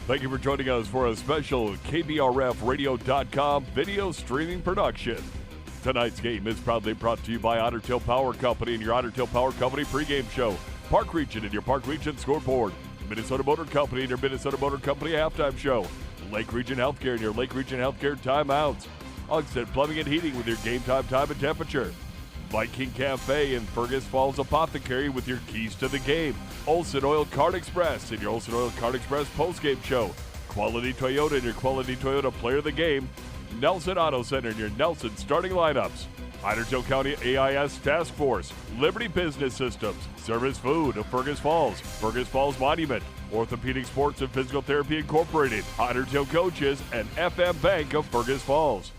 Thank you for joining us for a special KBRFradio.com video streaming production. Tonight's game is proudly brought to you by Otter Tail Power Company and your Otter Tail Power Company pregame show. Park Region and your Park Region scoreboard. Minnesota Motor Company and your Minnesota Motor Company halftime show. Lake Region Healthcare and your Lake Region Healthcare timeouts. Ugsted Plumbing and Heating with your game time and temperature. Viking Cafe and Fergus Falls Apothecary with your keys to the game. Olson Oil Card Express and your Olson Oil Card Express postgame show. Quality Toyota and your Quality Toyota player of the game. Nelson Auto Center and your Nelson starting lineups. Otter Tail County AIS Task Force. Liberty Business Systems. Service Food of Fergus Falls Monument. Orthopedic Sports and Physical Therapy Incorporated. Otter Tail Coaches and FM Bank of Fergus Falls.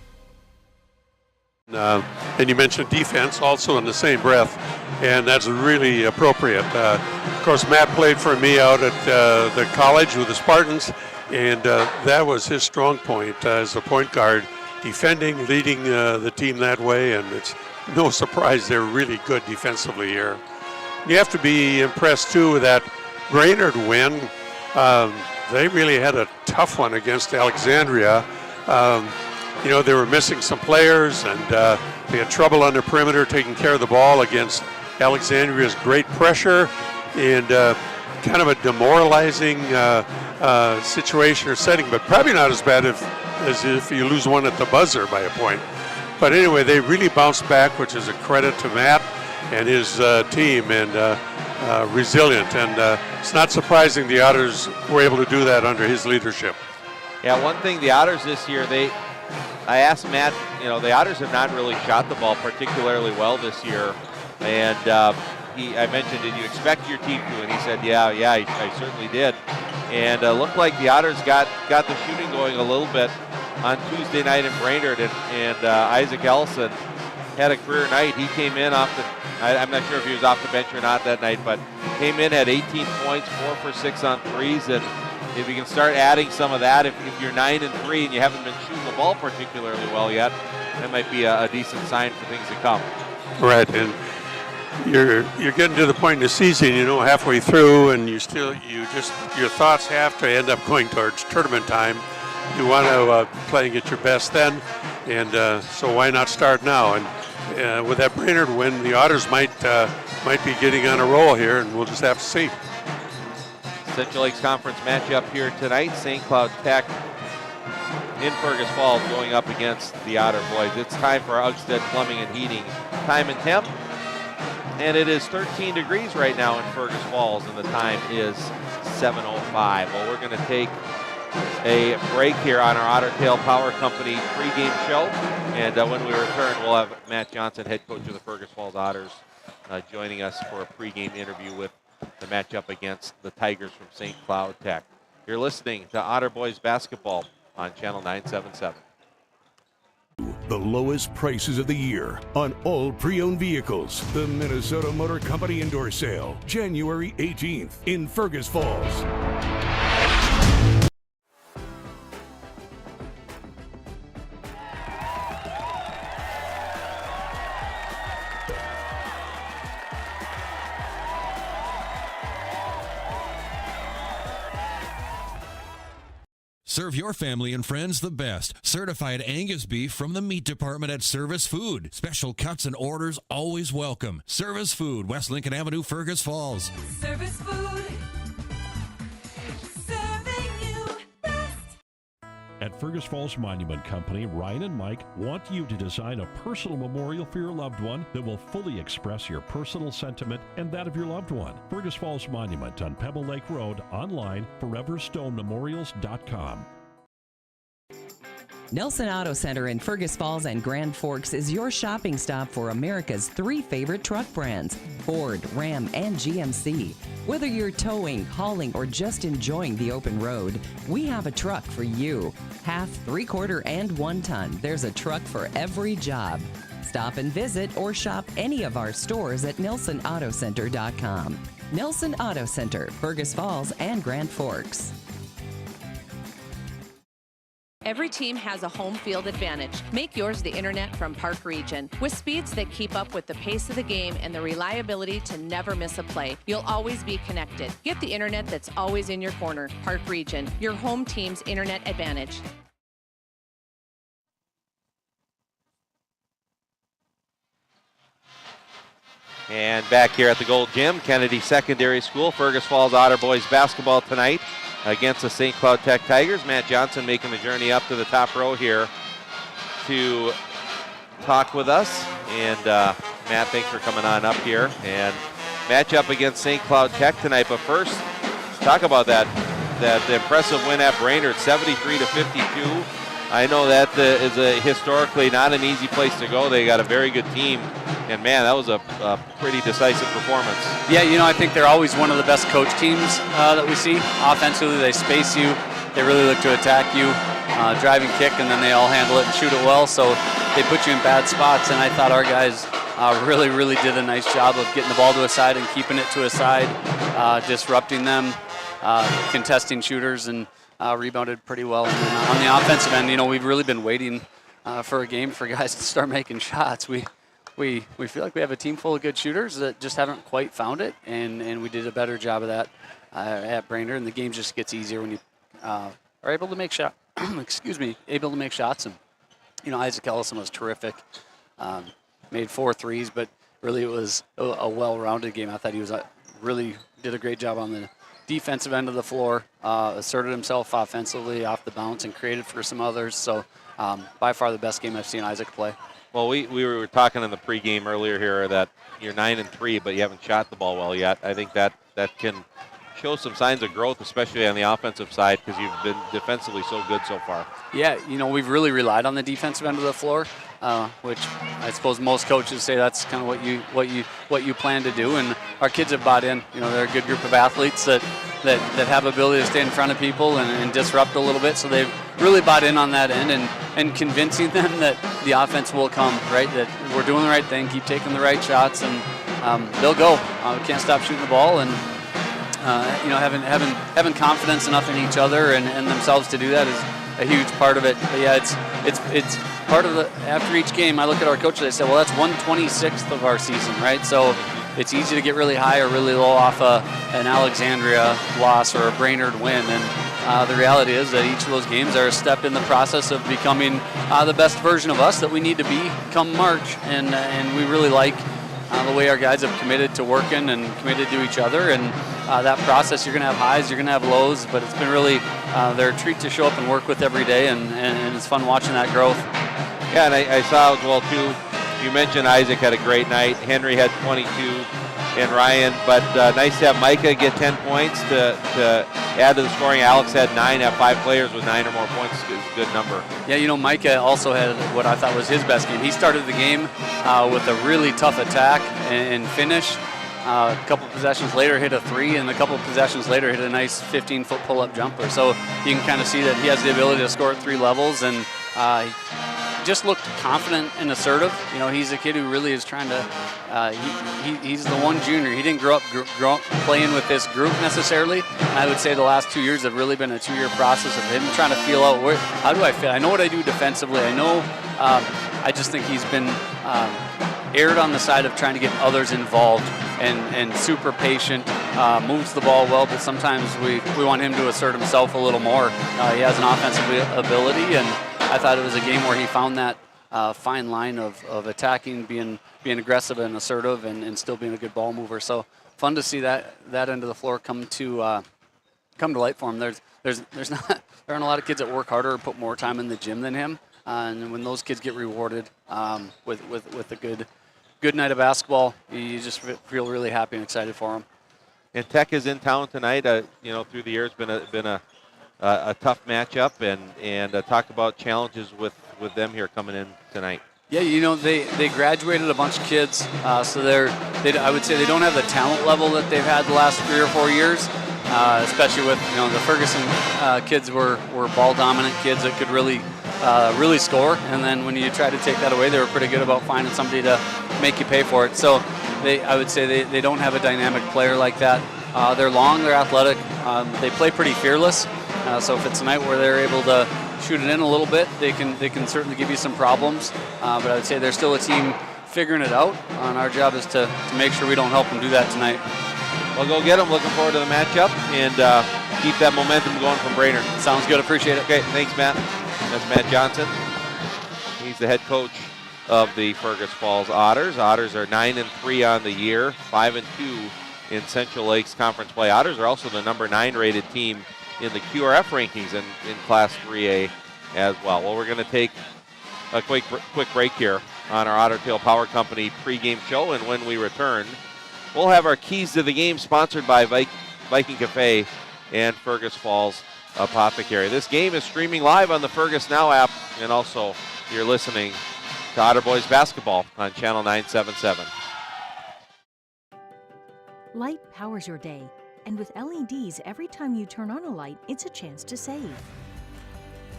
And you mentioned defense also in the same breath, and that's really appropriate. Of course, Matt played for me out at the college with the Spartans, and that was his strong point as a point guard, defending, leading the team that way, and it's no surprise they're really good defensively here. You have to be impressed, too, with that Brainerd win. They really had a tough one against Alexandria. You know, they were missing some players, and they had trouble on the perimeter taking care of the ball against Alexandria's great pressure, and kind of a demoralizing situation or setting, but probably not as bad as if you lose one at the buzzer by a point. But anyway, they really bounced back, which is a credit to Matt and his team, and resilient. And it's not surprising the Otters were able to do that under his leadership. Yeah, one thing, the Otters this year, I asked Matt, you know, the Otters have not really shot the ball particularly well this year. And I mentioned, did you expect your team to? And he said, yeah, I certainly did. And looked like the Otters got the shooting going a little bit on Tuesday night in Brainerd. And Isaac Ellison had a career night. He came in I'm not sure if he was off the bench or not that night, but came in at 18 points, 4 for 6 on threes. And if you can start adding some of that, if you're 9-3 and you haven't been shooting the ball particularly well yet, that might be a decent sign for things to come. Right, and you're getting to the point in the season, you know, halfway through, and your thoughts have to end up going towards tournament time. You want to play and get your best then, and so why not start now? And with that Brainerd win, the Otters might be getting on a roll here, and we'll just have to see. Central Lakes Conference matchup here tonight. St. Cloud Tech in Fergus Falls going up against the Otter boys. It's time for Ugsted Plumbing and Heating time and temp. And it is 13 degrees right now in Fergus Falls, and the time is 7:05. Well, we're going to take a break here on our Otter Tail Power Company pregame show. And when we return, we'll have Matt Johnson, head coach of the Fergus Falls Otters, joining us for a pregame interview with the matchup against the Tigers from St. Cloud Tech. You're listening to Otter Boys Basketball on Channel 977. The lowest prices of the year on all pre-owned vehicles. The Minnesota Motor Company Indoor Sale, January 18th in Fergus Falls. Serve your family and friends the best. Certified Angus beef from the meat department at Service Food. Special cuts and orders always welcome. Service Food, West Lincoln Avenue, Fergus Falls. Service Food. Serving you best. At Fergus Falls Monument Company, Ryan and Mike want you to design a personal memorial for your loved one that will fully express your personal sentiment and that of your loved one. Fergus Falls Monument on Pebble Lake Road, online, foreverstonememorials.com. Nelson Auto Center in Fergus Falls and Grand Forks is your shopping stop for America's 3 favorite truck brands, Ford, Ram, and GMC. Whether you're towing, hauling, or just enjoying the open road, we have a truck for you. Half, 3/4, and 1 ton. There's a truck for every job. Stop and visit or shop any of our stores at NelsonAutoCenter.com. Nelson Auto Center, Fergus Falls and Grand Forks. Every team has a home field advantage. Make yours the internet from Park Region. With speeds that keep up with the pace of the game and the reliability to never miss a play, you'll always be connected. Get the internet that's always in your corner. Park Region, your home team's internet advantage. And back here at the Gold Gym, Kennedy Secondary School, Fergus Falls Otter boys basketball tonight against the St. Cloud Tech Tigers. Matt Johnson making the journey up to the top row here to talk with us. And Matt, thanks for coming on up here. And match up against St. Cloud Tech tonight. But first, let's talk about that impressive win at Brainerd, 73-52. I know that is historically not an easy place to go. They got a very good team. And, man, that was a pretty decisive performance. Yeah, I think they're always one of the best coach teams that we see. Offensively, they space you. They really look to attack you, drive and kick, and then they all handle it and shoot it well. So they put you in bad spots, and I thought our guys really, really did a nice job of getting the ball to a side and keeping it to a side, disrupting them, contesting shooters, and rebounded pretty well. And then on the offensive end, we've really been waiting for a game for guys to start making shots. We feel like we have a team full of good shooters that just haven't quite found it, and we did a better job of that at Brainerd. And the game just gets easier when you are able to make shots. Able to make shots. And Isaac Ellison was terrific. Made 4 threes, but really it was a well-rounded game. I thought he was really did a great job on the defensive end of the floor. Asserted himself offensively off the bounce and created for some others. So by far the best game I've seen Isaac play. Well, we were talking in the pregame earlier here that you're 9-3, but you haven't shot the ball well yet. I think that can show some signs of growth, especially on the offensive side, because you've been defensively so good so far. Yeah, we've really relied on the defensive end of the floor, which I suppose most coaches say that's kind of what you plan to do. And our kids have bought in. They're a good group of athletes that have ability to stay in front of people and disrupt a little bit. So they've really bought in on that end and convincing them that the offense will come, right? That we're doing the right thing, keep taking the right shots, and they'll go. We can't stop shooting the ball, and having confidence enough in each other and themselves to do that is a huge part of it. But yeah, it's part of the. After each game, I look at our coaches. I say, well, that's 1/26 of our season, right? So it's easy to get really high or really low off an Alexandria loss or a Brainerd win, and the reality is that each of those games are a step in the process of becoming the best version of us that we need to be come March, and we really like the way our guys have committed to working and committed to each other, and that process, you're going to have highs, you're going to have lows, but it's been really their treat to show up and work with every day, and it's fun watching that growth. Yeah, and I saw as well, too, you mentioned Isaac had a great night. Henry had 22 and Ryan, but nice to have Micah get 10 points to add to the scoring. Alex had 9, have 5 players with 9 or more points. It's a good number. Yeah, Micah also had what I thought was his best game. He started the game with a really tough attack and finish. A couple possessions later hit a 3, and a couple possessions later hit a nice 15-foot pull-up jumper. So you can kind of see that he has the ability to score at 3 levels, and he just looked confident and assertive. He's a kid who really is trying to he's the one junior. He didn't grow up playing with this group necessarily. And I would say the last 2 years have really been a 2-year process of him trying to feel out how do I fit. I know what I do defensively. I know I just think he's been erred on the side of trying to get others involved and super patient, moves the ball well, but sometimes we want him to assert himself a little more. He has an offensive ability, and I thought it was a game where he found that fine line of attacking, being aggressive and assertive, and still being a good ball mover. So fun to see that end of the floor come to light for him. There aren't a lot of kids that work harder or put more time in the gym than him, and when those kids get rewarded with a good night of basketball, you just feel really happy and excited for them. And Tech is in town tonight. Through the years, been a tough matchup, and talk about challenges with them here coming in tonight. Yeah, they graduated a bunch of kids, so I would say they don't have the talent level that they've had the last 3 or 4 years, especially with the Ferguson kids were ball dominant kids that could really score, and then when you try to take that away, they were pretty good about finding somebody to make you pay for it. So I would say they don't have a dynamic player like that. They're long, they're athletic, they play pretty fearless. So if it's a night where they're able to shoot it in a little bit, they can certainly give you some problems. But I would say they're still a team figuring it out. And our job is to make sure we don't help them do that tonight. We'll go get them. Looking forward to the matchup and keep that momentum going from Brainerd. Sounds good. Appreciate it. Okay, thanks, Matt. That's Matt Johnson. He's the head coach of the Fergus Falls Otters. Otters are 9-3 on the year, 5-2 in Central Lakes Conference play. Otters are also the number 9 rated team in the QRF rankings in Class 3A as well. Well, we're going to take a quick break here on our Otter Tail Power Company pregame show, and when we return, we'll have our keys to the game sponsored by Viking Cafe and Fergus Falls Apothecary. This game is streaming live on the Fergus Now app, and also you're listening to Otter Boys basketball on Channel 977. Light powers your day, and with LEDs, every time you turn on a light, it's a chance to save.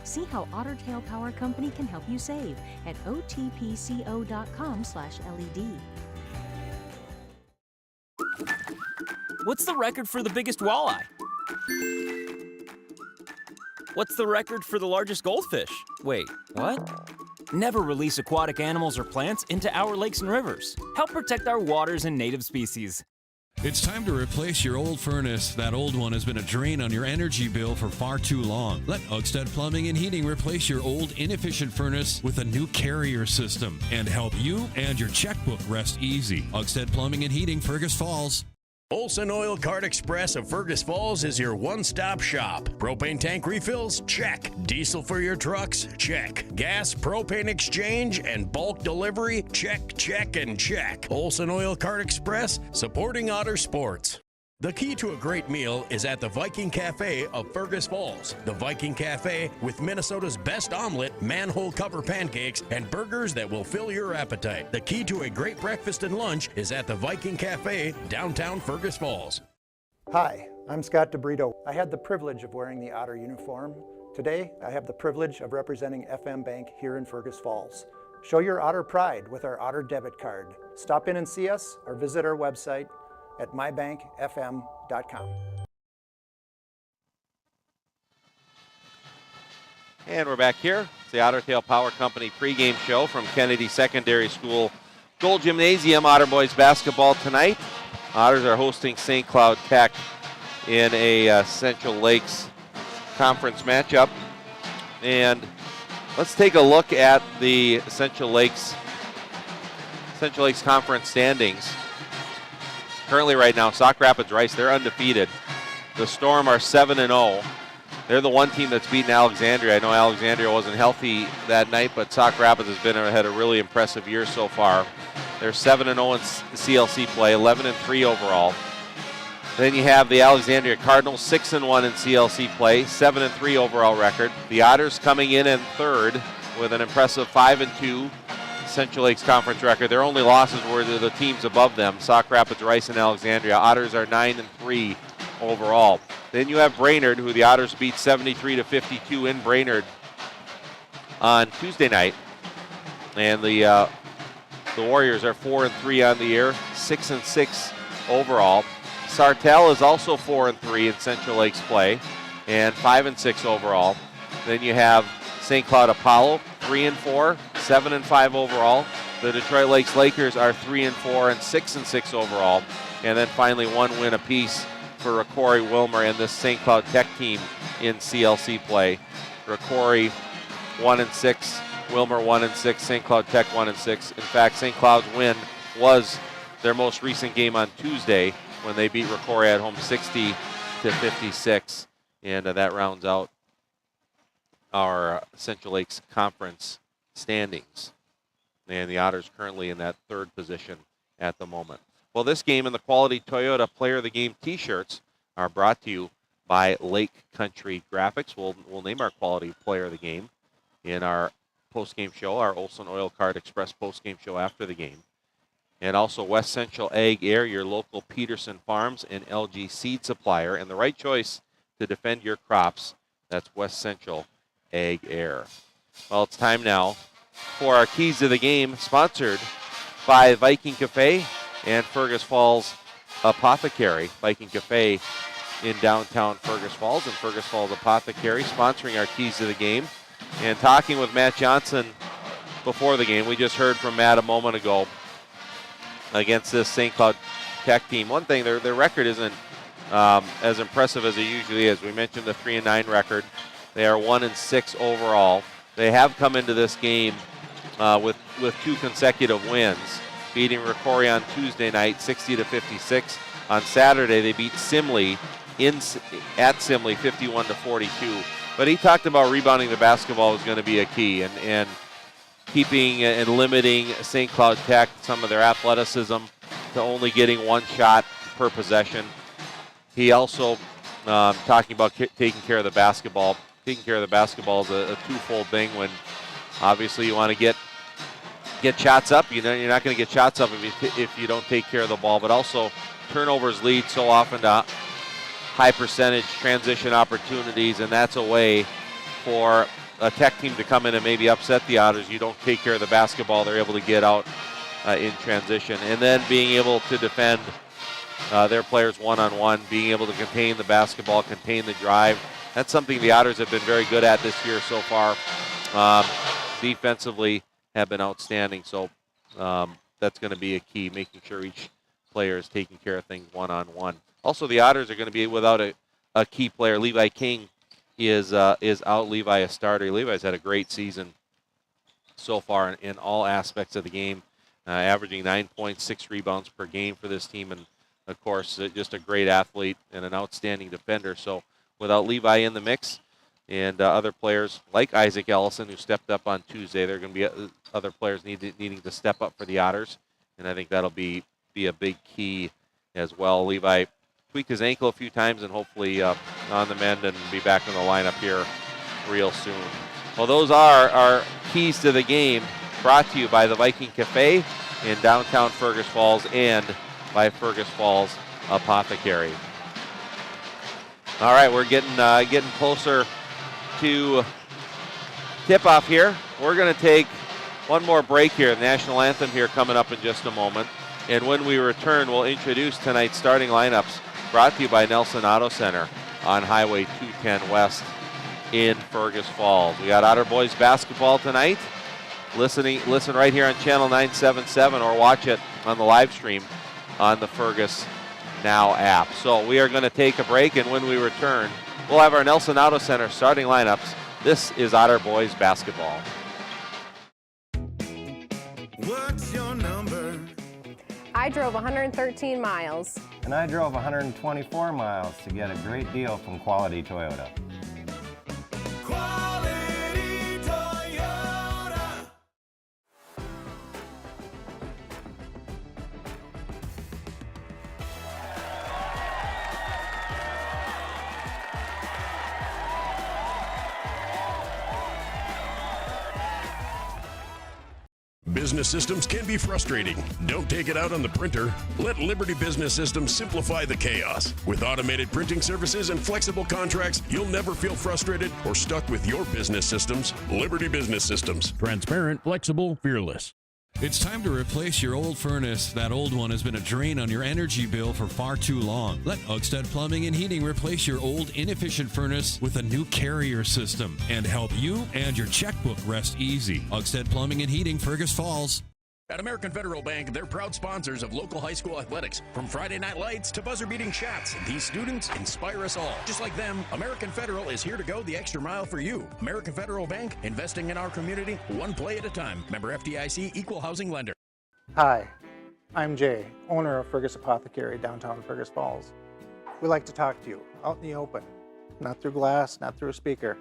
See how Otter Tail Power Company can help you save at otpco.com/LED. What's the record for the biggest walleye? What's the record for the largest goldfish? Wait, what? Never release aquatic animals or plants into our lakes and rivers. Help protect our waters and native species. It's time to replace your old furnace. That old one has been a drain on your energy bill for far too long. Let Ugstead Plumbing and Heating replace your old inefficient furnace with a new carrier system and help you and your checkbook rest easy. Ugstead Plumbing and Heating, Fergus Falls. Olson Oil Cart Express of Fergus Falls is your one-stop shop. Propane tank refills? Check. Diesel for your trucks? Check. Gas, propane exchange, and bulk delivery? Check, check, and check. Olson Oil Cart Express, supporting Otter sports. The key to a great meal is at the Viking Cafe of Fergus Falls. The Viking Cafe with Minnesota's best omelet, manhole cover pancakes, and burgers that will fill your appetite. The key to a great breakfast and lunch is at the Viking Cafe, downtown Fergus Falls. Hi, I'm Scott DeBrito. I had the privilege of wearing the Otter uniform. Today, I have the privilege of representing FM Bank here in Fergus Falls. Show your Otter pride with our Otter debit card. Stop in and see us or visit our website at mybankfm.com. And we're back here. It's the Otter Tail Power Company pregame show from Kennedy Secondary School Gold Gymnasium. Otter Boys basketball tonight. Otters are hosting St. Cloud Tech in a Central Lakes Conference matchup. And let's take a look at the Central Lakes Conference standings. Currently right now, Sauk Rapids Rice, they're undefeated. The Storm are 7-0. They're the one team that's beaten Alexandria. I know Alexandria wasn't healthy that night, but Sauk Rapids had a really impressive year so far. They're 7-0 in CLC play, 11-3 overall. Then you have the Alexandria Cardinals, 6-1 in CLC play, 7-3 overall record. The Otters coming in third with an impressive 5-2 Central Lakes Conference record. Their only losses were to the teams above them, Sauk Rapids, Rice, and Alexandria. Otters are 9-3 overall. Then you have Brainerd, who the Otters beat 73-52 in Brainerd on Tuesday night. And the Warriors are 4-3 on the year, 6-6 overall. Sartell is also 4-3 in Central Lakes play and 5-6 overall. Then you have St. Cloud Apollo, 3-4, 7-5 overall. The Detroit Lakes Lakers are 3-4 and 6-6 overall. And then finally one win apiece for Rocori, Wilmer, and this St. Cloud Tech team in CLC play. Rocori 1-6, Wilmer 1-6, St. Cloud Tech 1-6. In fact, St. Cloud's win was their most recent game on Tuesday when they beat Rocori at home 60-56. And that rounds out our Central Lakes Conference standings. And the Otters currently in that third position at the moment. Well, this game and the Quality Toyota Player of the Game t-shirts are brought to you by Lake Country Graphics. We'll name our Quality Player of the Game in our post-game show, our Olson Oil Cart Express post-game show after the game. And also West Central Ag Air, your local Peterson Farms and LG seed supplier. And the right choice to defend your crops, that's West Central Ag Air. Well, it's time now for our keys to the game, sponsored by Viking Cafe and Fergus Falls Apothecary. Viking Cafe in downtown Fergus Falls and Fergus Falls Apothecary sponsoring our keys to the game. And talking with Matt Johnson before the game, we just heard from Matt a moment ago against this St. Cloud Tech team. One thing, their record isn't as impressive as it usually is. We mentioned the 3-9 record. They are 1-6 overall. They have come into this game with 2 consecutive wins, beating Ricori on Tuesday night 60-56. On Saturday, they beat Simley at Simley 51-42. But he talked about rebounding the basketball was going to be a key, and keeping and limiting St. Cloud Tech, some of their athleticism, to only getting 1 shot per possession. He also talking about taking care of the basketball. Taking care of the basketball is a twofold thing. When obviously you want to get shots up, you're not going to get shots up if you don't take care of the ball. But also turnovers lead so often to high percentage transition opportunities, and that's a way for a Tech team to come in and maybe upset the Otters. You don't take care of the basketball, they're able to get out in transition. And then being able to defend their players one-on-one, being able to contain the basketball, contain the drive. That's something the Otters have been very good at this year so far. Defensively have been outstanding, so that's going to be a key, making sure each player is taking care of things one-on-one. Also, the Otters are going to be without a key player. Levi King is out. Levi a starter. Levi's had a great season so far in all aspects of the game, averaging 9.6 rebounds per game for this team, and of course just a great athlete and an outstanding defender. So without Levi in the mix and other players like Isaac Ellison, who stepped up on Tuesday, there are going to be other players needing to step up for the Otters, and I think that'll be a big key as well. Levi tweaked his ankle a few times and hopefully on the mend and be back in the lineup here real soon. Well, those are our keys to the game, brought to you by the Viking Cafe in downtown Fergus Falls and by Fergus Falls Apothecary. All right, we're getting closer to tip-off here. We're going to take one more break here. The national anthem here coming up in just a moment. And when we return, we'll introduce tonight's starting lineups, brought to you by Nelson Auto Center on Highway 210 West in Fergus Falls. We got Otter Boys basketball tonight. Listen right here on Channel 977 or watch it on the live stream on the Fergus Now app. So we are going to take a break, and when we return, we'll have our Nelson Auto Center starting lineups. This is Otter Boys basketball. What's your number? I drove 113 miles. And I drove 124 miles to get a great deal from Quality Toyota. Quality Toyota. Business systems can be frustrating. Don't take it out on the printer. Let Liberty Business Systems simplify the chaos. With automated printing services and flexible contracts, you'll never feel frustrated or stuck with your business systems. Liberty Business Systems. Transparent, flexible, fearless. It's time to replace your old furnace. That old one has been a drain on your energy bill for far too long. Let Ugstead Plumbing and Heating replace your old inefficient furnace with a new carrier system and help you and your checkbook rest easy. Ugstead Plumbing and Heating, Fergus Falls. At American Federal Bank, they're proud sponsors of local high school athletics. From Friday night lights to buzzer-beating shots, these students inspire us all. Just like them, American Federal is here to go the extra mile for you. American Federal Bank, investing in our community, one play at a time. Member FDIC, equal housing lender. Hi, I'm Jay, owner of Fergus Apothecary, downtown Fergus Falls. We like to talk to you out in the open, not through glass, not through a speaker.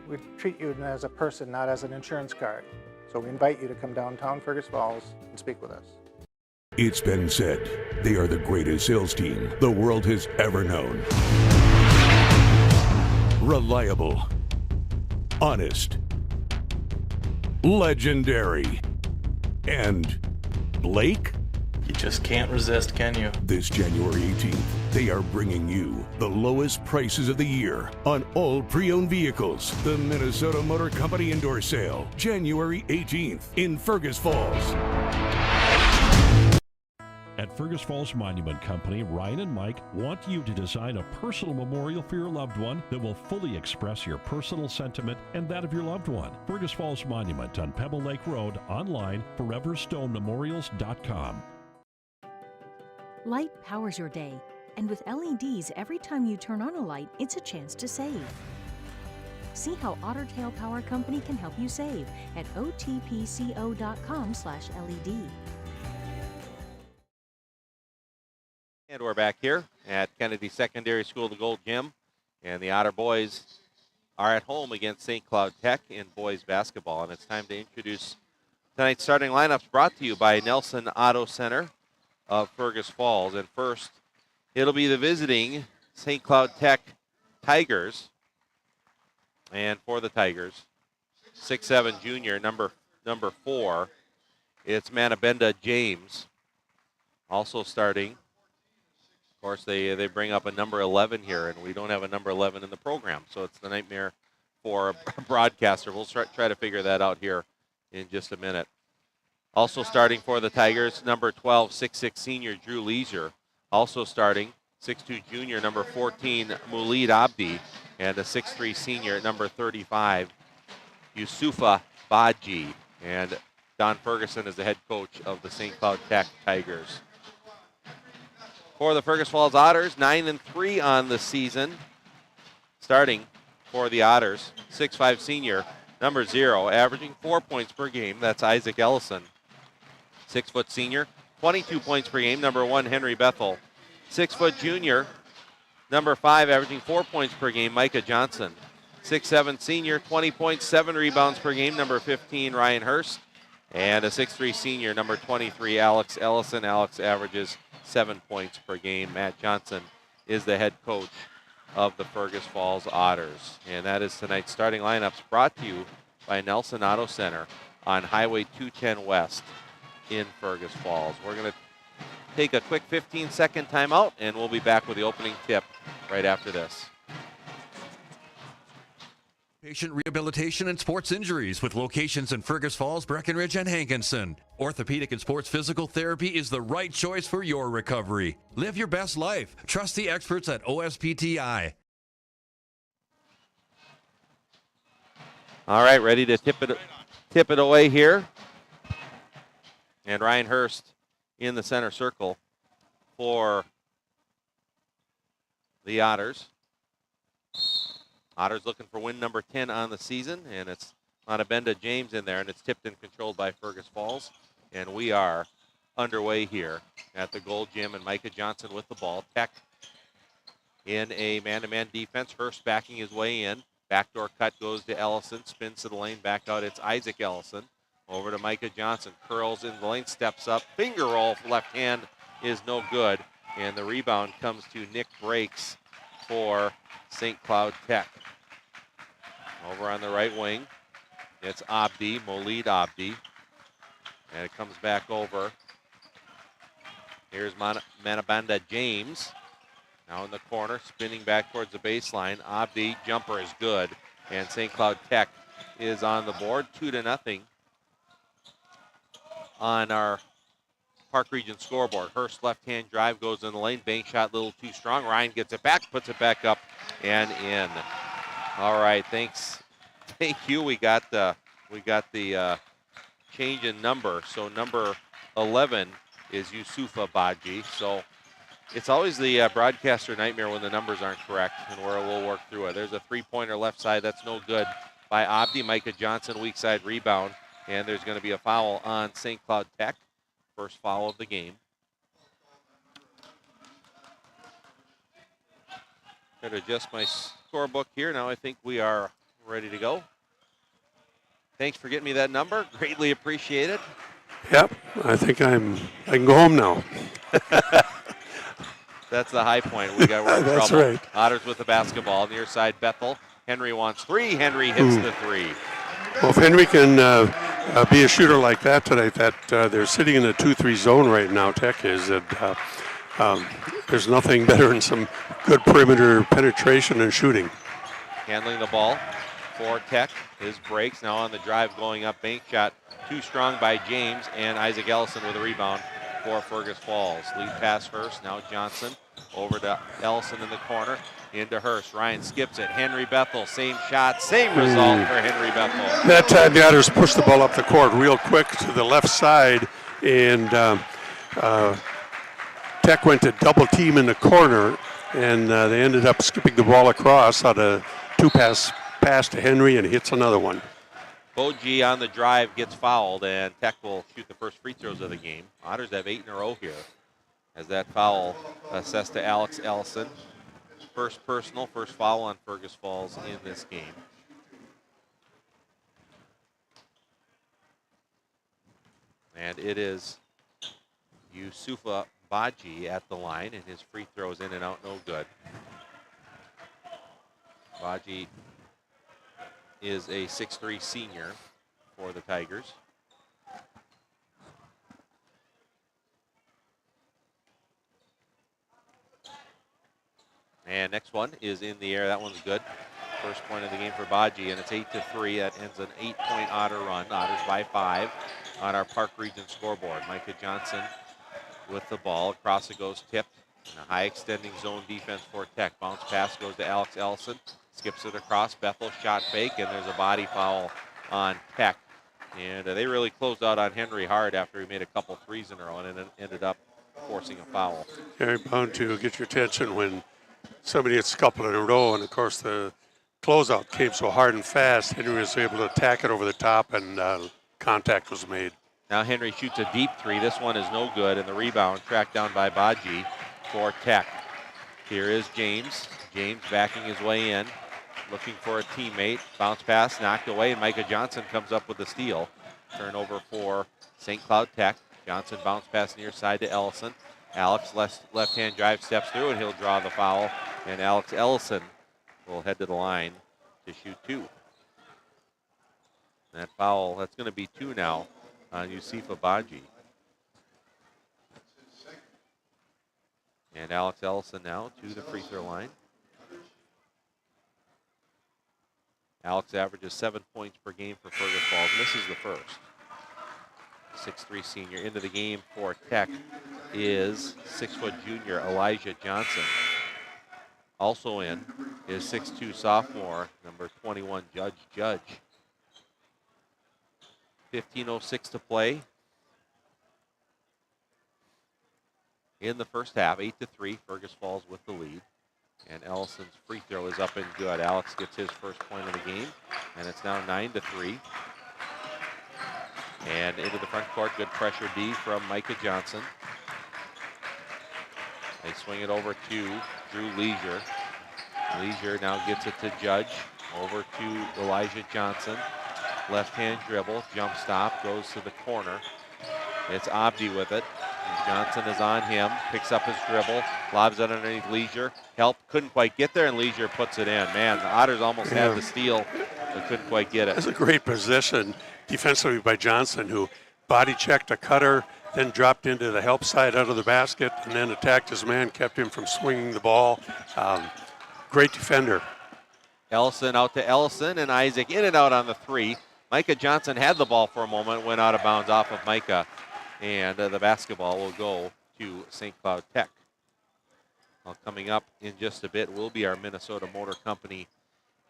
We treat you as a person, not as an insurance card. So we invite you to come downtown Fergus Falls and speak with us. It's been said, they are the greatest sales team the world has ever known. Reliable, honest, legendary, and Blake? You just can't resist, can you? This January 18th, they are bringing you the lowest prices of the year on all pre-owned vehicles. The Minnesota Motor Company Indoor Sale, January 18th in Fergus Falls. At Fergus Falls Monument Company, Ryan and Mike want you to design a personal memorial for your loved one that will fully express your personal sentiment and that of your loved one. Fergus Falls Monument on Pebble Lake Road, online, foreverstonememorials.com. Light powers your day, and with LEDs, every time you turn on a light, it's a chance to save. See how Otter Tail Power Company can help you save at otpco.com/LED. And we're back here at Kennedy Secondary School, the Gold Gym, and the Otter boys are at home against St. Cloud Tech in boys basketball, and it's time to introduce tonight's starting lineups brought to you by Nelson Auto Center of Fergus Falls. And first, it'll be the visiting St. Cloud Tech Tigers. And for the Tigers, 6'7" junior, number 4, it's Manabenda James. Also starting, of course, they bring up a number 11 here, and we don't have a number 11 in the program, so it's the nightmare for a broadcaster. We'll try to figure that out here in just a minute. Also starting for the Tigers, number 12, 6'6" senior Drew Leisure. Also starting, 6'2" junior, number 14, Mulid Abdi. And a 6'3" senior, number 35, Yusufa Baji. And Don Ferguson is the head coach of the St. Cloud Tech Tigers. For the Fergus Falls Otters, 9-3 on the season. Starting for the Otters, 6'5" senior, number 0, averaging 4 points per game. That's Isaac Ellison. 6 foot senior, 22 points per game, number 1, Henry Bethel. 6 foot junior, number 5, averaging 4 points per game, Micah Johnson. 6'7" senior, 20 points, 7 rebounds per game, number 15, Ryan Hurst. And a 6'3" senior, number 23, Alex Ellison. Alex averages 7 points per game. Matt Johnson is the head coach of the Fergus Falls Otters. And that is tonight's starting lineups, brought to you by Nelson Auto Center on Highway 210 West in Fergus Falls. We're going to take a quick 15-second timeout, and we'll be back with the opening tip right after this. Patient rehabilitation and sports injuries with locations in Fergus Falls, Breckenridge, and Hankinson. Orthopedic and sports physical therapy is the right choice for your recovery. Live your best life. Trust the experts at OSPTI. All right, ready to tip it away here. And Ryan Hurst in the center circle for the Otters. Otters looking for win number 10 on the season, and it's Manabenda James in there, and it's tipped and controlled by Fergus Falls. And we are underway here at the Gold Gym, and Micah Johnson with the ball. Tech in a man-to-man defense. Hurst backing his way in. Backdoor cut goes to Ellison, spins to the lane, back out. It's Isaac Ellison. Over to Micah Johnson, curls in the lane, steps up, finger roll, left hand is no good. And the rebound comes to Nick Breaks for St. Cloud Tech. Over on the right wing, it's Abdi, Molid Abdi. And it comes back over. Here's Manabanda James. Now in the corner, spinning back towards the baseline. Abdi, jumper is good. And St. Cloud Tech is on the board, 2-0. On our Park Region scoreboard. Hurst left-hand drive goes in the lane. Bank shot a little too strong. Ryan gets it back, puts it back up and in. All right, thanks. Thank you. We got the change in number. So number 11 is Yusufa Baji. So it's always the broadcaster nightmare when the numbers aren't correct, and we'll work through it. There's a three-pointer left side. That's no good by Abdi. Micah Johnson, weak side rebound. And there's going to be a foul on St. Cloud Tech. First foul of the game. Going to adjust my scorebook here. Now I think we are ready to go. Thanks for getting me that number. Greatly appreciated. Yep, I think I can go home now. That's the high point. We're in That's trouble. right. Otters with the basketball. Near side, Bethel. Henry wants 3. Henry hits the 3. Well, if Henry can be a shooter like that tonight, that they're sitting in a 2-3 zone right now, Tech is. There's nothing better than some good perimeter penetration and shooting. Handling the ball for Tech is Breaks. Now on the drive going up, bank shot too strong by James, and Isaac Ellison with a rebound for Fergus Falls. Lead pass Hurst, now Johnson over to Ellison in the corner, into Hurst. Ryan skips it. Henry Bethel, same shot, same result for Henry Bethel. That time the Otters pushed the ball up the court real quick to the left side, and Tech went to double team in the corner, and they ended up skipping the ball across on a two-pass pass to Henry, and hits another one. Boji on the drive gets fouled, and Tech will shoot the first free throws of the game. Otters have 8 in a row here as that foul assessed to Alex Ellison. First personal, first foul on Fergus Falls in this game. And it is Yusufa Baji at the line, and his free throws in and out, no good. Baji is a 6'3" senior for the Tigers. And next one is in the air. That one's good. First point of the game for Baji, and it's 8-3. That ends an 8-point Otter run. Otters by 5 on our Park Region scoreboard. Micah Johnson with the ball. Across it goes, tipped. And a high extending zone defense for Tech. Bounce pass goes to Alex Ellison. Skips it across. Bethel shot fake, and there's a body foul on Tech. And they really closed out on Henry hard after he made a couple threes in a row, and then ended up forcing a foul. Very bound to get your attention when somebody hits a couple in a row, and of course the closeout came so hard and fast, Henry was able to attack it over the top, and contact was made. Now Henry shoots a deep three. This one is no good, and the rebound tracked down by Baji for Tech. Here is James. James backing his way in, looking for a teammate. Bounce pass knocked away, and Micah Johnson comes up with the steal. Turnover for St. Cloud Tech. Johnson bounce pass near side to Ellison. Alex left-hand drive steps through, and he'll draw the foul. And Alex Ellison will head to the line to shoot 2. That foul, that's going to be 2 now on Yusufa Baji. And Alex Ellison now to the free throw line. Alex averages 7 points per game for Fergus Falls. Misses the first. 6'3" senior. Into the game for Tech is 6' junior Elijah Johnson. Also in is 6'2" sophomore, number 21, Judge. 15:06 to play in the first half. 8-3, Fergus Falls with the lead. And Ellison's free throw is up and good. Alex gets his first point of the game, and it's now 9-3. And into the front court, good pressure D from Micah Johnson. They swing it over to Drew Leisure. Leisure now gets it to Judge. Over to Elijah Johnson. Left-hand dribble, jump stop, goes to the corner. It's Abdi with it. And Johnson is on him, picks up his dribble, lobs it underneath Leisure. Help, couldn't quite get there, and Leisure puts it in. Man, the Otters almost had the steal, but couldn't quite get it. That's a great position defensively by Johnson, who body checked a cutter, then dropped into the help side out of the basket, and then attacked his man, kept him from swinging the ball. Great defender. Ellison out to Ellison, and Isaac in and out on the 3. Micah Johnson had the ball for a moment, went out of bounds off of Micah, and the basketball will go to St. Cloud Tech. Well, coming up in just a bit will be our Minnesota Motor Company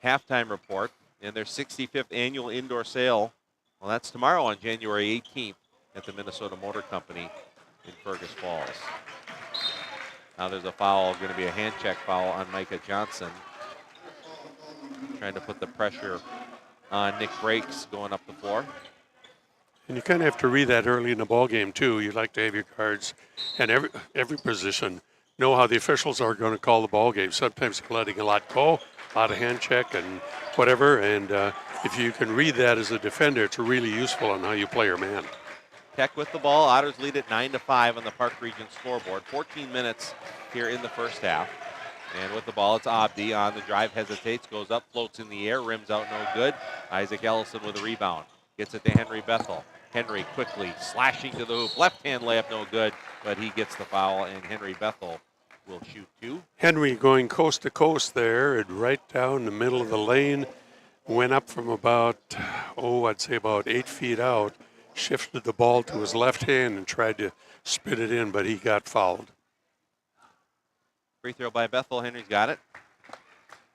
halftime report and their 65th annual indoor sale. Well, that's tomorrow on January 18th at the Minnesota Motor Company in Fergus Falls. Now there's a foul, going to be a hand check foul on Micah Johnson. Trying to put the pressure on Nick Brakes going up the floor. And you kind of have to read that early in the ball game too. You'd like to have your cards and every position know how the officials are going to call the ball game. Sometimes they're letting a lot go, a lot of hand check and whatever. And if you can read that as a defender, it's really useful on how you play your man. Tech with the ball. Otters lead at 9-5 on the Park Region scoreboard. 14 minutes here in the first half. And with the ball, it's Abdi on the drive, hesitates, goes up, floats in the air, rims out, no good. Isaac Ellison with a rebound. Gets it to Henry Bethel. Henry quickly slashing to the hoop. Left-hand layup, no good, but he gets the foul, and Henry Bethel will shoot 2. Henry going coast to coast there and right down the middle of the lane. Went up from about, I'd say about 8 feet out. shifted the ball to his left hand and tried to spin it in, but he got fouled. Free throw by Bethel. Henry's got it.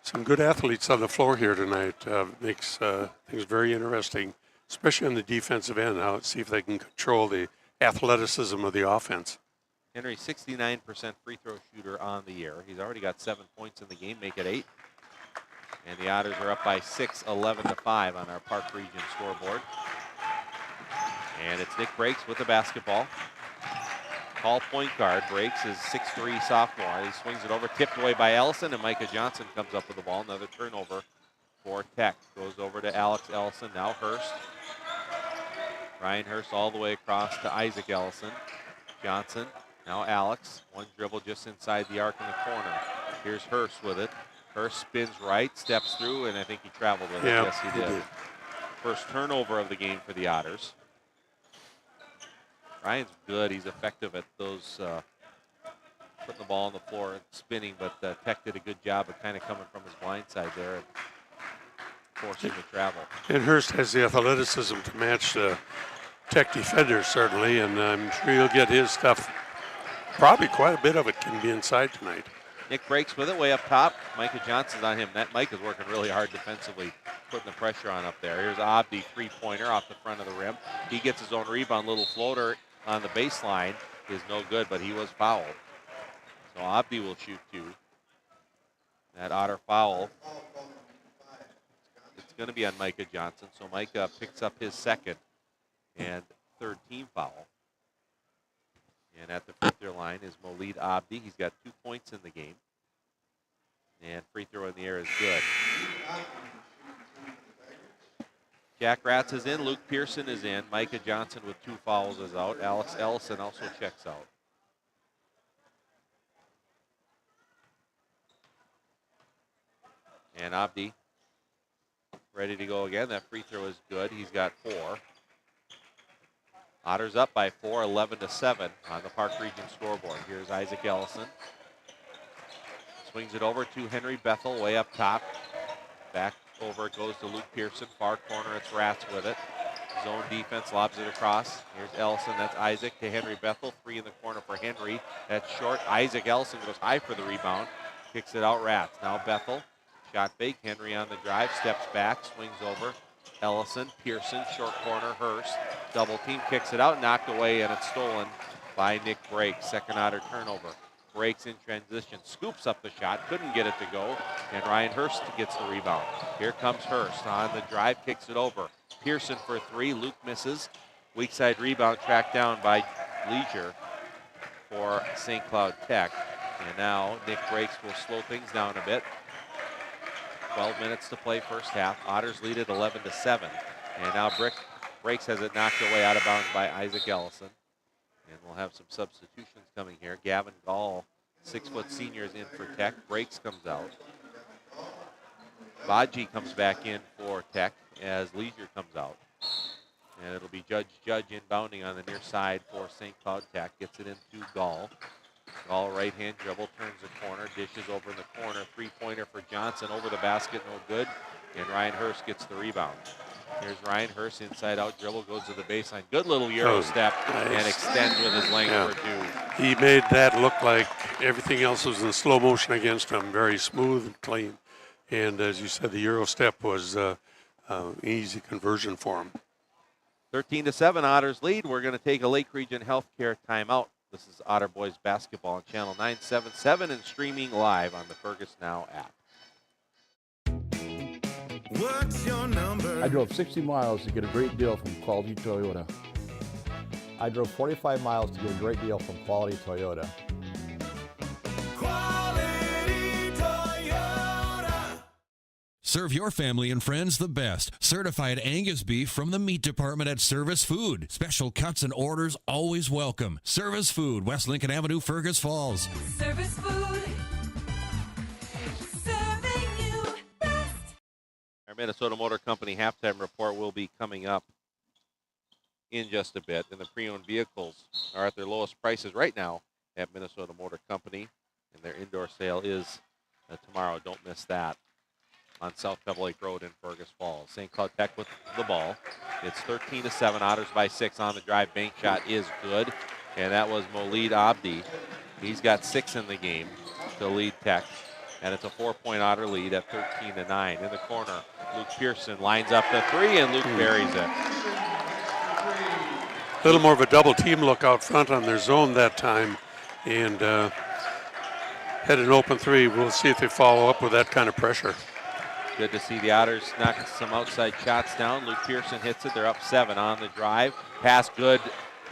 Some good athletes on the floor here tonight. Makes things very interesting, especially on the defensive end. Now let's see if they can control the athleticism of the offense. Henry, 69% free throw shooter on the year. He's already got 7 points in the game, make it 8. And the Otters are up by 6, 11-5 on our Park Region scoreboard. And it's Nick Breaks with the basketball. Tall point guard. Breaks is 6'3" sophomore. He swings it over, tipped away by Ellison, and Micah Johnson comes up with the ball. Another turnover for Tech. Goes over to Alex Ellison. Now Hurst. Ryan Hurst all the way across to Isaac Ellison. Johnson. Now Alex. One dribble just inside the arc in the corner. Here's Hurst with it. Hurst spins right, steps through, and I think he traveled with it. Yes, he did. First turnover of the game for the Otters. Ryan's good. He's effective at those putting the ball on the floor and spinning, but Tech did a good job of kind of coming from his blind side there and forcing him to travel. And Hurst has the athleticism to match the Tech defenders, certainly, and I'm sure he'll get his stuff. Probably quite a bit of it can be inside tonight. Nick Breaks with it way up top. Micah Johnson's on him. That Mike is working really hard defensively, putting the pressure on up there. Here's Abdi, three-pointer off the front of the rim. He gets his own rebound, little floater on the baseline is no good, but he was fouled. So Abdi will shoot 2. That Otter foul, it's going to be on Micah Johnson. So Micah picks up his second and third team foul. And at the free throw line is Molid Abdi. He's got 2 points in the game. And free throw in the air is good. Jack Ratz is in. Luke Pearson is in. Micah Johnson with 2 fouls is out. Alex Ellison also checks out. And Abdi ready to go again. That free throw is good. He's got 4. Otters up by 4, 11-7 on the Park Region scoreboard. Here's Isaac Ellison. Swings it over to Henry Bethel way up top. Back over it goes to Luke Pearson. Far corner, it's Ratz with it. Zone defense, lobs it across. Here's Ellison, that's Isaac to Henry Bethel. 3 in the corner for Henry. That's short. Isaac Ellison goes high for the rebound. Kicks it out, Ratz. Now Bethel. Shot fake. Henry on the drive. Steps back. Swings over. Ellison, Pearson, short corner, Hurst. Double team, kicks it out, knocked away, and it's stolen by Nick Breaks. Second Otter turnover. Breaks in transition, scoops up the shot, couldn't get it to go, and Ryan Hurst gets the rebound. Here comes Hurst on the drive, kicks it over. Pearson for 3, Luke misses. Weak side rebound tracked down by Leisure for St. Cloud Tech. And now Nick Breaks will slow things down a bit. 12 minutes to play first half. Otters lead at 11-7. And now Breaks has it knocked away out of bounds by Isaac Ellison. And we'll have some substitutions coming here. Gavin Gall, 6-foot senior, is in for Tech. Breaks comes out. Baji comes back in for Tech as Leisure comes out. And it'll be Judge inbounding on the near side for St. Cloud Tech. Gets it into Gall. Gall right-hand dribble, turns the corner, dishes over in the corner. Three-pointer for Johnson, over the basket, no good. And Ryan Hurst gets the rebound. Here's Ryan Hurst, inside-out dribble, goes to the baseline. Good little Euro step, nice. And extends with his length for 2. He made that look like everything else was in slow motion against him. Very smooth and clean. And as you said, the Euro step was easy conversion for him. 13-7, Otters lead. We're going to take a Lake Region Healthcare timeout. This is Otter Boys Basketball on Channel 977 and streaming live on the Fergus Now app. What's your number? I drove 60 miles to get a great deal from Quality Toyota. I drove 45 miles to get a great deal from Quality Toyota. Quality Toyota. Serve your family and friends the best. Certified Angus beef from the meat department at Service Food. Special cuts and orders always welcome. Service Food, West Lincoln Avenue, Fergus Falls. Service Food. Serving you best. Our Minnesota Motor Company halftime report will be coming up in just a bit. And the pre-owned vehicles are at their lowest prices right now at Minnesota Motor Company. And their indoor sale is tomorrow. Don't miss that. on South Pebble Lake Road in Fergus Falls. St. Cloud Tech with the ball. It's 13-7. Otters by 6 on the drive. Bank shot is good, and that was Molid Abdi. He's got 6 in the game to lead Tech, and it's a 4-point Otter lead at 13-9. In the corner, Luke Pearson lines up the 3, and Luke buries it. A little more of a double team look out front on their zone that time, and had an open 3. We'll see if they follow up with that kind of pressure. Good to see the Otters knocking some outside shots down. Luke Pearson hits it. They're up 7 on the drive. Pass good.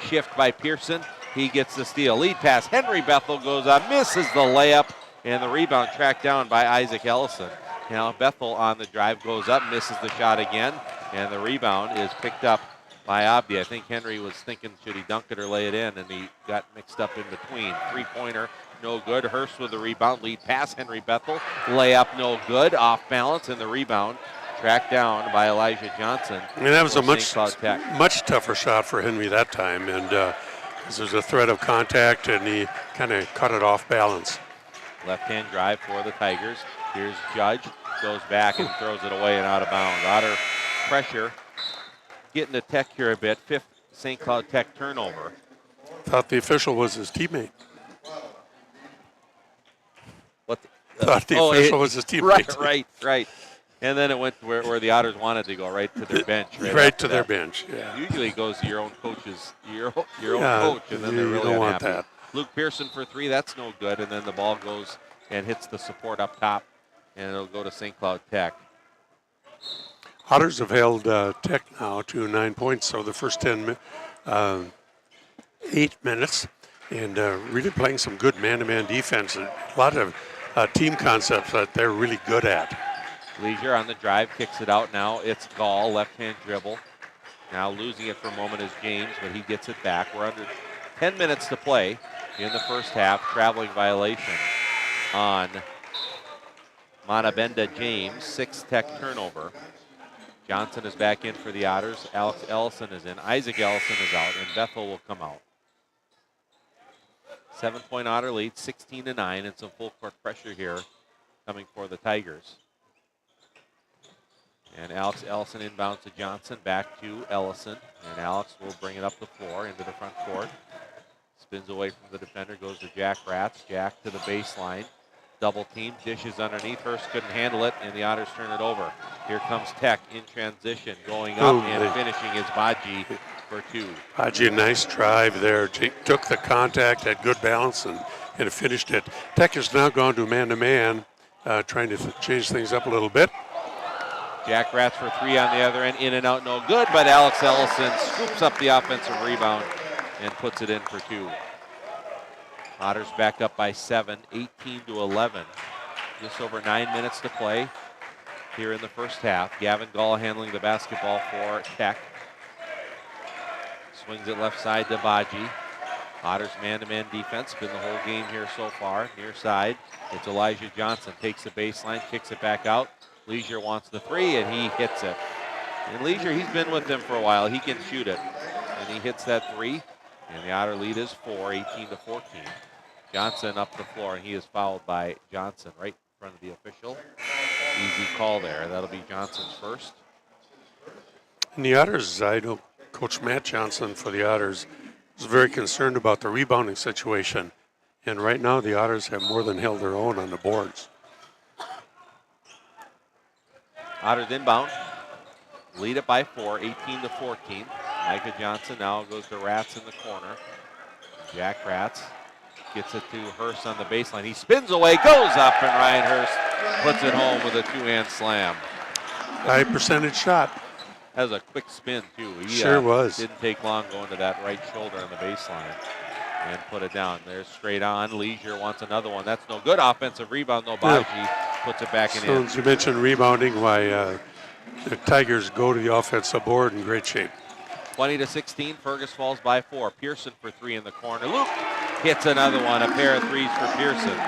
Shift by Pearson. He gets the steal. Lead pass. Henry Bethel goes up, misses the layup, and the rebound tracked down by Isaac Ellison. Now Bethel on the drive goes up, misses the shot again, and the rebound is picked up by Abdi. I think Henry was thinking, should he dunk it or lay it in, and he got mixed up in between. 3-pointer, no good. Hurst with the rebound. Lead pass, Henry Bethel. Layup, no good. Off balance, and the rebound tracked down by Elijah Johnson. And that was a much tougher shot for Henry that time, and there's a threat of contact, and he kind of cut it off balance. Left-hand drive for the Tigers. Here's Judge. Goes back and throws it away and out of bounds. Otter pressure. Getting to Tech here a bit. 5th St. Cloud Tech turnover. Thought the official was his teammate. Thought the official was his teammate. Right. And then it went where the Otters wanted to go, right to their bench. Right to their bench, yeah. Usually it goes to your own coach's, your own coach, and then they're really don't unhappy. want that. Luke Pearson for 3, that's no good, and then the ball goes and hits the support up top, and it'll go to St. Cloud Tech. Otters have held Tech now to 9 points, so the first 8 minutes, and really playing some good man-to-man defense. A lot of team concepts that they're really good at. Leisure on the drive, kicks it out now. It's Gall, left-hand dribble. Now losing it for a moment is James, but he gets it back. We're under 10 minutes to play in the first half. Traveling violation on Monabenda James, 6th Tech turnover. Johnson is back in for the Otters. Alex Ellison is in. Isaac Ellison is out, and Bethel will come out. 7-point Otter lead, 16-9, and some full court pressure here coming for the Tigers. And Alex Ellison inbounds to Johnson, back to Ellison, and Alex will bring it up the floor into the front court. Spins away from the defender, goes to Jack Ratz. Jack to the baseline. Double team, dishes underneath. Hurst couldn't handle it, and the Otters turn it over. Here comes Tech in transition, going up and finishing is Baji for 2. Baji, a nice drive there. Took the contact, had good balance, and finished it. Tech has now gone to man-to-man, trying to change things up a little bit. Jack Ratz for 3 on the other end, in and out, no good, but Alex Ellison scoops up the offensive rebound and puts it in for 2. Otters back up by 7, 18-11. Just over 9 minutes to play here in the first half. Gavin Gall handling the basketball for Tech. Swings it left side to Baji. Otters man-to-man defense, been the whole game here so far. Near side, it's Elijah Johnson. Takes the baseline, kicks it back out. Leisure wants the 3, and he hits it. And Leisure, he's been with them for a while. He can shoot it. And he hits that 3, and the Otter lead is 4, 18-14. Johnson up the floor, and he is fouled by Johnson right in front of the official. Easy call there. That'll be Johnson's first. And the Otters, I know Coach Matt Johnson for the Otters was very concerned about the rebounding situation. And right now the Otters have more than held their own on the boards. Otters inbound. Lead it by 4, 18-14. Micah Johnson now goes to Ratz in the corner. Jack Ratz gets it to Hurst on the baseline. He spins away, goes up, and Ryan Hurst puts it home with a 2-hand slam. High percentage shot. That was a quick spin, too. He sure was. Didn't take long going to that right shoulder on the baseline and put it down. There's straight on. Leisure wants another one. That's no good. Offensive rebound. No, Baji puts it back in. So as you mentioned rebounding, why the Tigers go to the offensive board in great shape. 20-16, Fergus falls by 4. Pearson for 3 in the corner. Luke hits another one, a pair of threes for Pearson.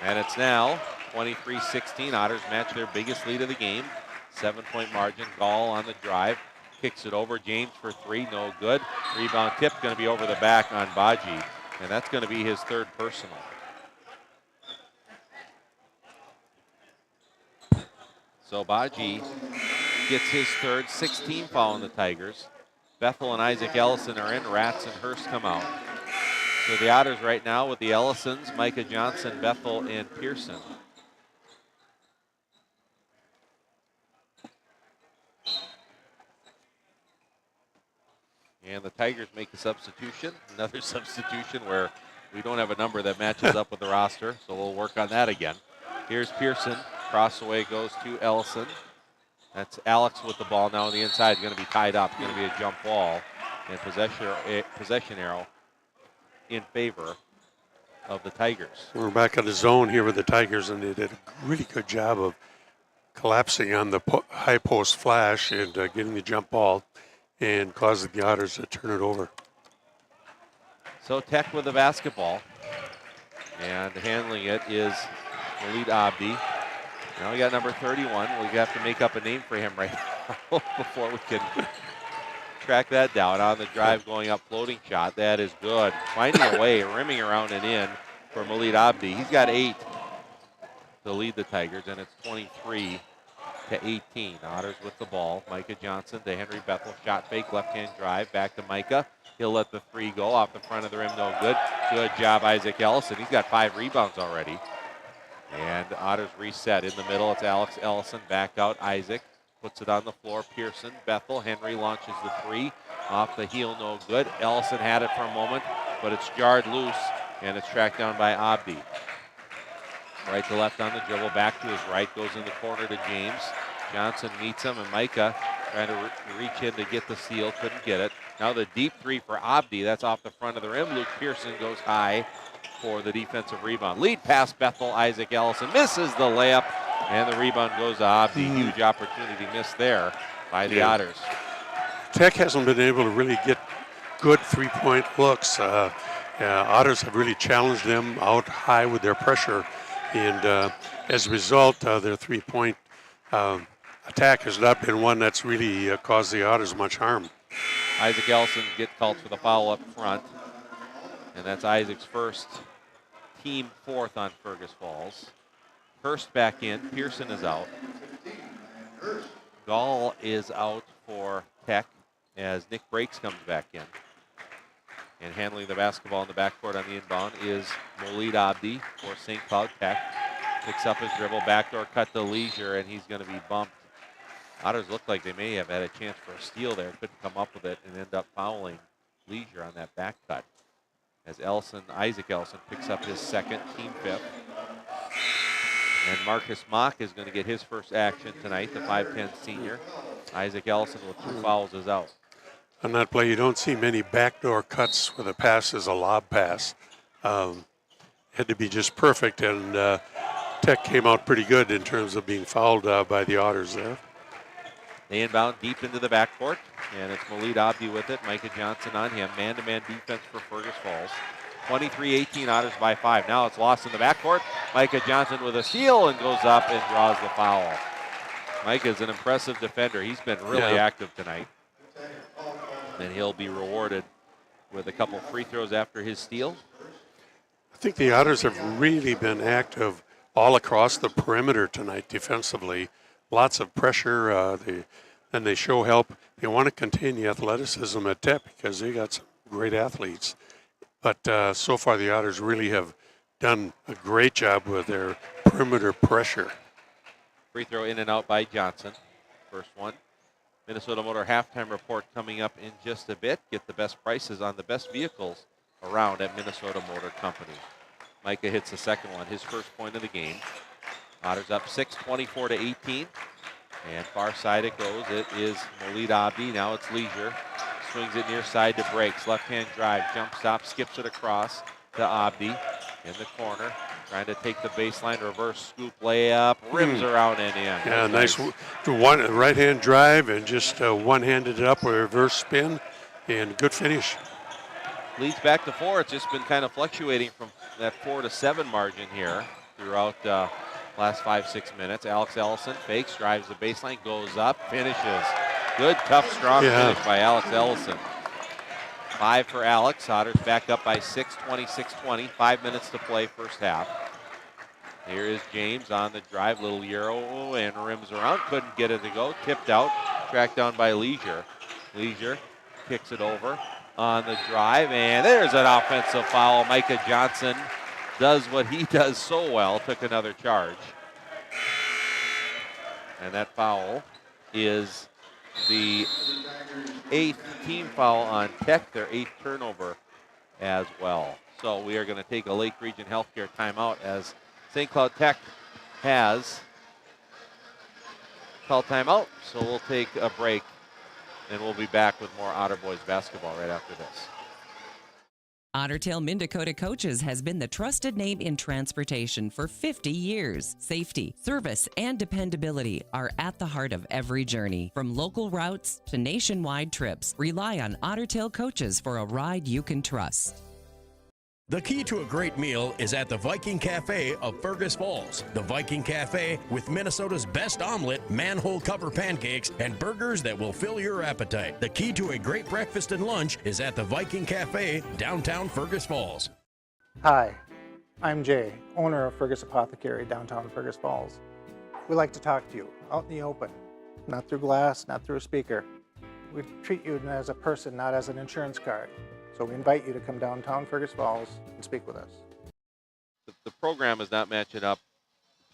And it's now 23-16. Otters match their biggest lead of the game. 7-point margin. Gall on the drive. Kicks it over. James for 3, no good. Rebound tip going to be over the back on Baji. And that's going to be his 3rd personal. So Baji gets his third, 16 foul on the Tigers. Bethel and Isaac Ellison are in. Ratz and Hurst come out. So the Otters right now with the Ellisons, Micah Johnson, Bethel, and Pearson. And the Tigers make a substitution, another substitution where we don't have a number that matches up with the roster, so we'll work on that again. Here's Pearson, cross away goes to Ellison. That's Alex with the ball now on the inside, going to be tied up, going to be a jump ball, and possession arrow in favor of the Tigers. We're back in the zone here with the Tigers, and they did a really good job of collapsing on the high post flash and getting the jump ball and causing the Otters to turn it over. So Tech with the basketball, and handling it is Walid Abdi. Now we got number 31. We have to make up a name for him right now before we can track that down. On the drive, going up, floating shot. That is good. Finding a way, rimming around and in for Walid Abdi. He's got 8 to lead the Tigers, and it's 23 to 18. Otters with the ball. Micah Johnson to Henry Bethel. Shot fake, left-hand drive. Back to Micah. He'll let the 3 go off the front of the rim. No good. Good job, Isaac Ellison. He's got 5 rebounds already. And Otters reset in the middle. It's Alex Ellison. Back out. Isaac puts it on the floor. Pearson, Bethel. Henry launches the 3. Off the heel. No good. Ellison had it for a moment, but it's jarred loose, and it's tracked down by Abdi. Right to left on the dribble, back to his right, goes in the corner to James. Johnson meets him, and Micah trying to reach in to get the steal, couldn't get it. Now the deep 3 for Abdi, that's off the front of the rim. Luke Pearson goes high for the defensive rebound. Lead pass, Bethel, Isaac Ellison misses the layup, and the rebound goes to Abdi. Huge opportunity missed there by the Otters. Tech hasn't been able to really get good three-point looks. Otters have really challenged them out high with their pressure. And as a result, their three-point attack has not been one that's really caused the Otters much harm. Isaac Ellison gets called for the foul up front. And that's Isaac's first, team 4th on Fergus Falls. Hurst back in. Pearson is out. Gall is out for Tech as Nick Breaks comes back in. And handling the basketball in the backcourt on the inbound is Walid Abdi for St. Cloud Tech. Picks up his dribble, backdoor cut to Leisure, and he's going to be bumped. Otters looked like they may have had a chance for a steal there. Couldn't come up with it and end up fouling Leisure on that back cut. As Isaac Ellison picks up his second, team 5th. And Marcus Mock is going to get his first action tonight, the 5'10 senior. Isaac Ellison with 2 fouls is out. On that play, you don't see many backdoor cuts where the pass is a lob pass. Had to be just perfect, and Tech came out pretty good in terms of being fouled by the Otters there. They inbound deep into the backcourt, and it's Walid Abdi with it. Micah Johnson on him. Man-to-man defense for Fergus Falls. 23-18, Otters by 5. Now it's lost in the backcourt. Micah Johnson with a steal and goes up and draws the foul. Micah's an impressive defender. He's been really active tonight. And he'll be rewarded with a couple free throws after his steal. I think the Otters have really been active all across the perimeter tonight defensively. Lots of pressure. They show help. They want to contain the athleticism at Tech because they got some great athletes. But so far the Otters really have done a great job with their perimeter pressure. Free throw in and out by Johnson. First one. Minnesota Motor halftime report coming up in just a bit. Get the best prices on the best vehicles around at Minnesota Motor Company. Micah hits the second one, his first point of the game. Otters up 6, 24-18. And far side it goes. It is Walid Abdi. Now it's Leisure. Swings it near side to Breaks. Left-hand drive, jump stop, skips it across to Abdi in the corner. Trying to take the baseline, reverse scoop layup, rims around and in. Yeah, nice one right-hand drive and just one-handed it up with a reverse spin and good finish. Leads back to 4. It's just been kind of fluctuating from that 4 to 7 margin here throughout last 5-6 minutes. Alex Ellison fakes, drives the baseline, goes up, finishes. Good, tough, strong finish by Alex Ellison. 5 for Alex. Otters back up by 6, 26-20. 5 minutes to play first half. Here is James on the drive, little Euro, and rims around. Couldn't get it to go. Tipped out, tracked down by Leisure. Leisure kicks it over on the drive, and there's an offensive foul. Micah Johnson does what he does so well, took another charge. And that foul is the 8th team foul on Tech, their 8th turnover as well. So we are going to take a Lake Region Healthcare timeout as St. Cloud Tech has called timeout. So we'll take a break, and we'll be back with more Otter Boys basketball right after this. Otter Tail Minn-Dakota Coaches has been the trusted name in transportation for 50 years. Safety, service, and dependability are at the heart of every journey. From local routes to nationwide trips, rely on Otter Tail Coaches for a ride you can trust. The key to a great meal is at the Viking Cafe of Fergus Falls. The Viking Cafe with Minnesota's best omelet, manhole cover pancakes, and burgers that will fill your appetite. The key to a great breakfast and lunch is at the Viking Cafe, downtown Fergus Falls. Hi, I'm Jay, owner of Fergus Apothecary, downtown Fergus Falls. We like to talk to you out in the open, not through glass, not through a speaker. We treat you as a person, not as an insurance card. So we invite you to come downtown Fergus Falls and speak with us. The program is not matching up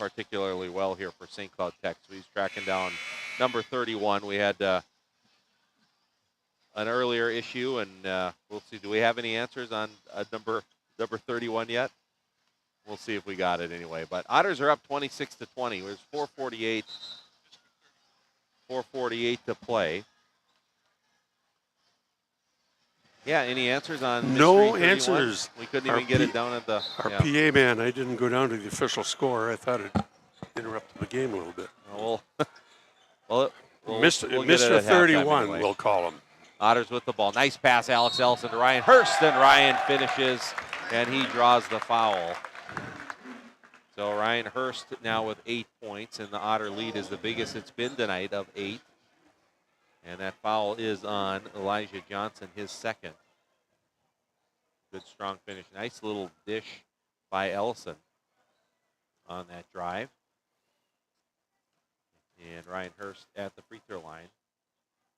particularly well here for St. Cloud Tech. So he's tracking down number 31. We had an earlier issue, and we'll see. Do we have any answers on number 31 yet? We'll see if we got it anyway. But Otters are up 26-20. There's 4:48 to play. Yeah, any answers on No 31? answers. We couldn't even get it down at the... Our PA man, I didn't go down to the official score. I thought it interrupted the game a little bit. Well, we'll Mr. 31, anyway. We'll call him. Otters with the ball. Nice pass, Alex Ellison to Ryan Hurst, and Ryan finishes, and he draws the foul. So Ryan Hurst now with 8 points, and the Otter lead is the biggest it's been tonight of 8. And that foul is on Elijah Johnson, his second. Good strong finish. Nice little dish by Ellison on that drive. And Ryan Hurst at the free throw line.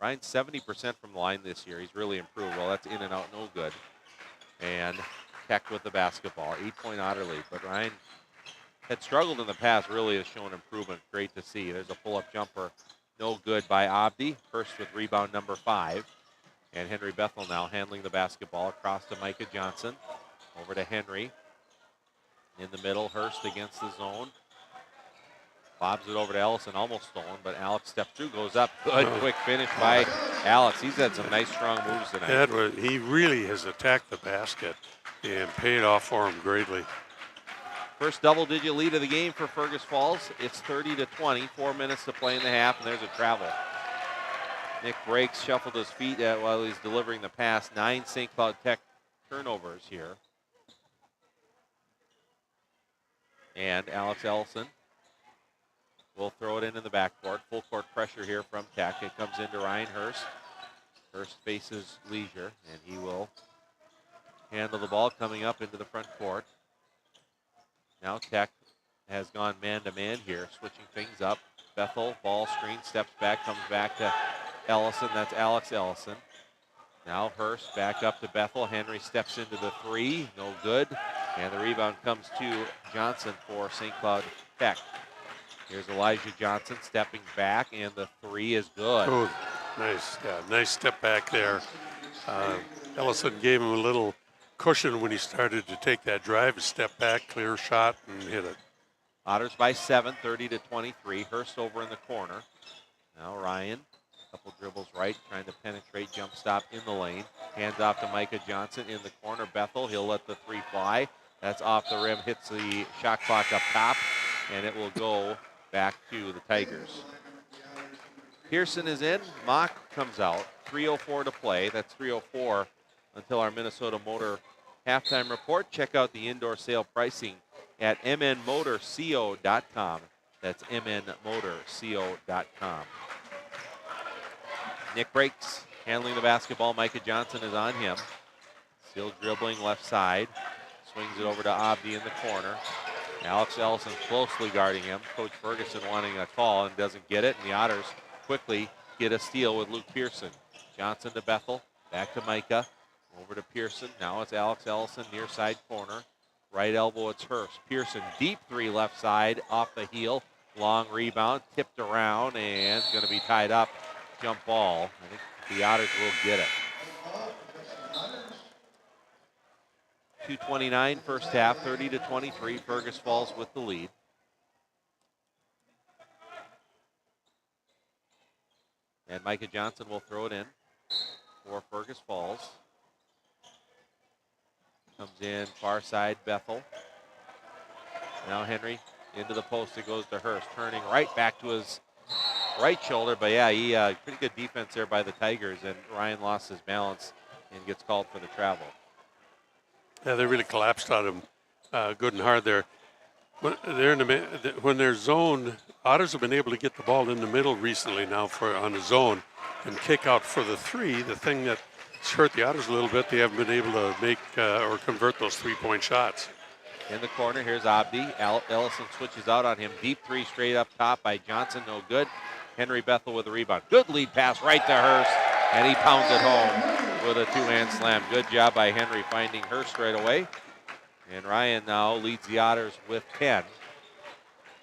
Ryan's 70% from the line this year. He's really improved. Well, that's in and out, no good. And Tech with the basketball. 8-point Otter lead. But Ryan had struggled in the past, really has shown improvement. Great to see. There's a pull-up jumper. No good by Abdi. Hurst with rebound number 5. And Henry Bethel now handling the basketball across to Micah Johnson. Over to Henry. In the middle, Hurst against the zone. Lobs it over to Ellison, almost stolen, but Alex steps through, goes up. Good, quick finish by Alex. He's had some nice, strong moves tonight. He really has attacked the basket and paid off for him greatly. First double-digit lead of the game for Fergus Falls. It's 30-20, 4 minutes to play in the half, and there's a travel. Nick Breaks shuffled his feet while he's delivering the pass. 9 St. Cloud Tech turnovers here. And Alex Ellison will throw it into the backcourt. Full court pressure here from Tech. It comes into Ryan Hurst. Hurst faces Leisure, and he will handle the ball coming up into the front court. Now Tech has gone man-to-man here, switching things up. Bethel, ball screen, steps back, comes back to Ellison. That's Alex Ellison. Now Hurst back up to Bethel. Henry steps into the 3, no good. And the rebound comes to Johnson for St. Cloud Tech. Here's Elijah Johnson stepping back, and the 3 is good. Oh, nice, nice step back there. Ellison gave him a little cushion when he started to take that drive, a step back, clear shot, and hit it. Otters by 7, 30-23. Hurst over in the corner. Now Ryan, couple dribbles right, trying to penetrate, jump stop in the lane. Hands off to Micah Johnson in the corner. Bethel, he'll let the 3 fly. That's off the rim, hits the shot clock up top, and it will go back to the Tigers. Pearson is in, Mock comes out. 3:04 to play. That's 3:04 until our Minnesota Motor halftime report. Check out the indoor sale pricing at mnmotorco.com. That's mnmotorco.com. Nick Breaks handling the basketball. Micah Johnson is on him. Still dribbling left side. Swings it over to Abdi in the corner. Alex Ellison closely guarding him. Coach Ferguson wanting a call and doesn't get it. And the Otters quickly get a steal with Luke Pearson. Johnson to Bethel. Back to Micah. Over to Pearson. Now it's Alex Ellison near side corner. Right elbow, it's Hurst. Pearson, deep three left side, off the heel. Long rebound, tipped around, and it's going to be tied up. Jump ball. I think the Otters will get it. 2:29 first half, 30-23. Fergus Falls with the lead. And Micah Johnson will throw it in for Fergus Falls. Comes in far side, Bethel. Now Henry into the post. It goes to Hurst, turning right back to his right shoulder. But yeah, he pretty good defense there by the Tigers, and Ryan lost his balance and gets called for the travel. Yeah, they really collapsed on him good and hard there. When they're zoned, Otters have been able to get the ball in the middle recently now on the zone and kick out for the three. The thing that's hurt the Otters a little bit, they haven't been able to make or convert those three-point shots. In the corner, here's Abdi. Ellison switches out on him. Deep three straight up top by Johnson, no good. Henry Bethel with a rebound. Good lead pass right to Hurst, and he pounds it home with a two-hand slam. Good job by Henry finding Hurst right away. And Ryan now leads the Otters with 10.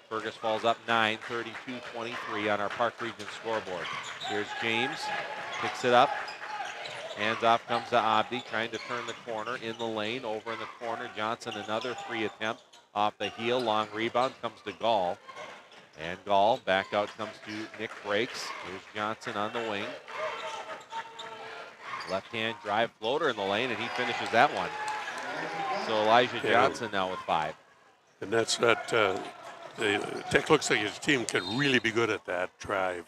Fergus Falls up 9, 32-23 on our Park Region scoreboard. Here's James, picks it up. Hands off comes to Abdi, trying to turn the corner in the lane. Over in the corner, Johnson, another three attempt off the heel. Long rebound comes to Gall. And Gall, back out comes to Nick Breaks. Here's Johnson on the wing. Left-hand drive floater in the lane, and he finishes that one. So Elijah Johnson now with 5. And that's that. The Tech looks like his team can really be good at that drive.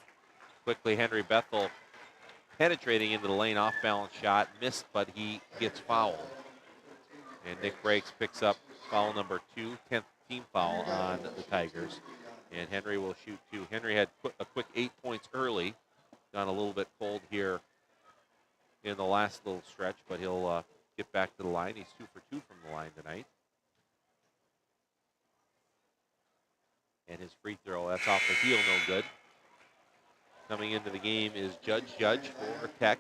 Quickly, Henry Bethel penetrating into the lane, off-balance shot, missed, but he gets fouled. And Nick Breaks picks up foul number 2, 10th team foul on the Tigers. And Henry will shoot 2. Henry had a quick 8 points early. Gone a little bit cold here in the last little stretch, but he'll get back to the line. He's 2 for 2 from the line tonight. And his free throw, that's off the heel, no good. Coming into the game is Judge for Tech.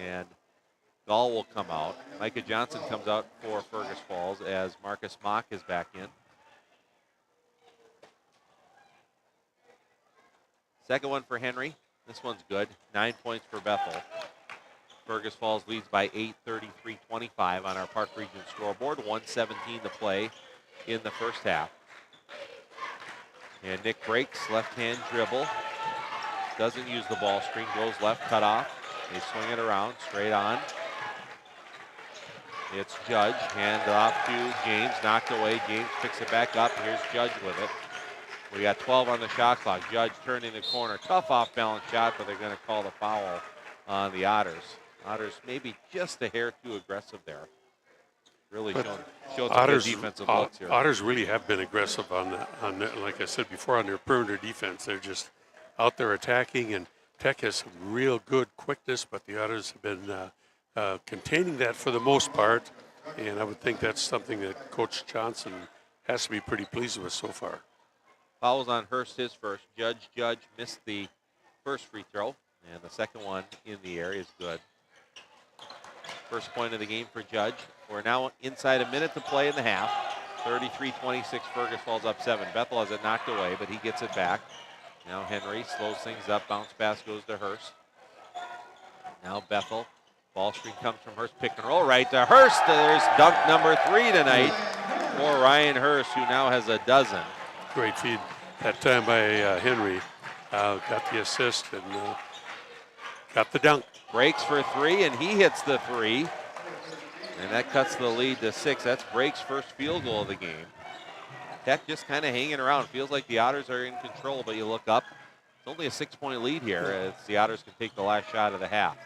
And Gall will come out. Micah Johnson comes out for Fergus Falls as Marcus Mock is back in. Second one for Henry. This one's good. 9 points for Bethel. Fergus Falls leads by 8, 33-25 on our Park Region scoreboard. 1:17 to play in the first half. And Nick Breaks, left-hand dribble. Doesn't use the ball screen, goes left, cut off. They swing it around, straight on. It's Judge, hand off to James, knocked away. James picks it back up. Here's Judge with it. We got 12 on the shot clock. Judge turning the corner. Tough off-balance shot, but they're going to call the foul on the Otters. Otters maybe just a hair too aggressive there. Really showed some good defensive looks here. Otters really have been aggressive on like I said before, on their perimeter defense. They're just out there attacking, and Tech has some real good quickness, but the Otters have been containing that for the most part, and I would think that's something that Coach Johnson has to be pretty pleased with so far. Fouls on Hurst, his first. Judge missed the first free throw, and the second one in the air is good. First point of the game for Judge. We're now inside a minute to play in the half. 33-26, Fergus Falls up 7. Bethel has it knocked away, but he gets it back. Now Henry slows things up. Bounce pass goes to Hurst. Now Bethel. Ball screen comes from Hurst. Pick and roll right to Hurst. There's dunk number 3 tonight for Ryan Hurst, who now has a dozen. Great feed that time by Henry. Got the assist and got the dunk. Breaks for 3, and he hits the 3. And that cuts the lead to 6. That's Breaks' first field goal of the game. Tech just kind of hanging around. Feels like the Otters are in control, but you look up. It's only a 6-point lead here as the Otters can take the last shot of the half.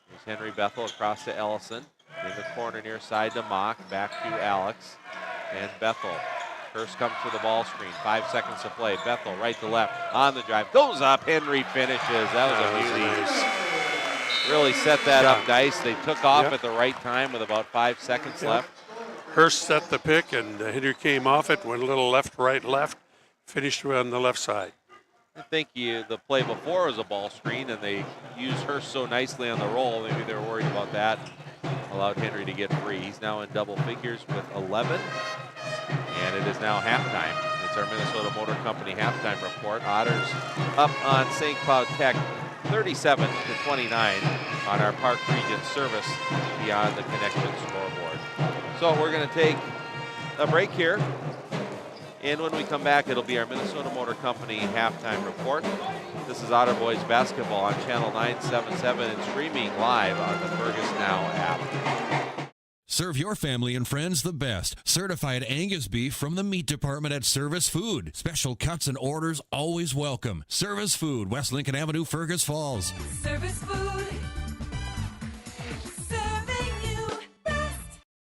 Here's Henry Bethel across to Ellison. In the corner near side to Mock. Back to Alex. And Bethel. Hurst comes to the ball screen. 5 seconds to play. Bethel right to left on the drive. Goes up. Henry finishes. That was a beauty. Nice. Really set that up nice. They took off at the right time with about 5 seconds left. Hurst set the pick, and Henry came off it, went a little left, right, left, finished on the left side. I think the play before was a ball screen, and they used Hurst so nicely on the roll. Maybe they were worried about that. Allowed Henry to get free. He's now in double figures with 11, and it is now halftime. It's our Minnesota Motor Company halftime report. Otters up on St. Cloud Tech, 37-29 on our Park Region Service Beyond the Connection scoreboard. So we're going to take a break here. And when we come back, it'll be our Minnesota Motor Company halftime report. This is Otter Boys basketball on Channel 977 and streaming live on the Fergus Now app. Serve your family and friends the best. Certified Angus beef from the meat department at Service Food. Special cuts and orders always welcome. Service Food, West Lincoln Avenue, Fergus Falls. Service Food. Serving you best.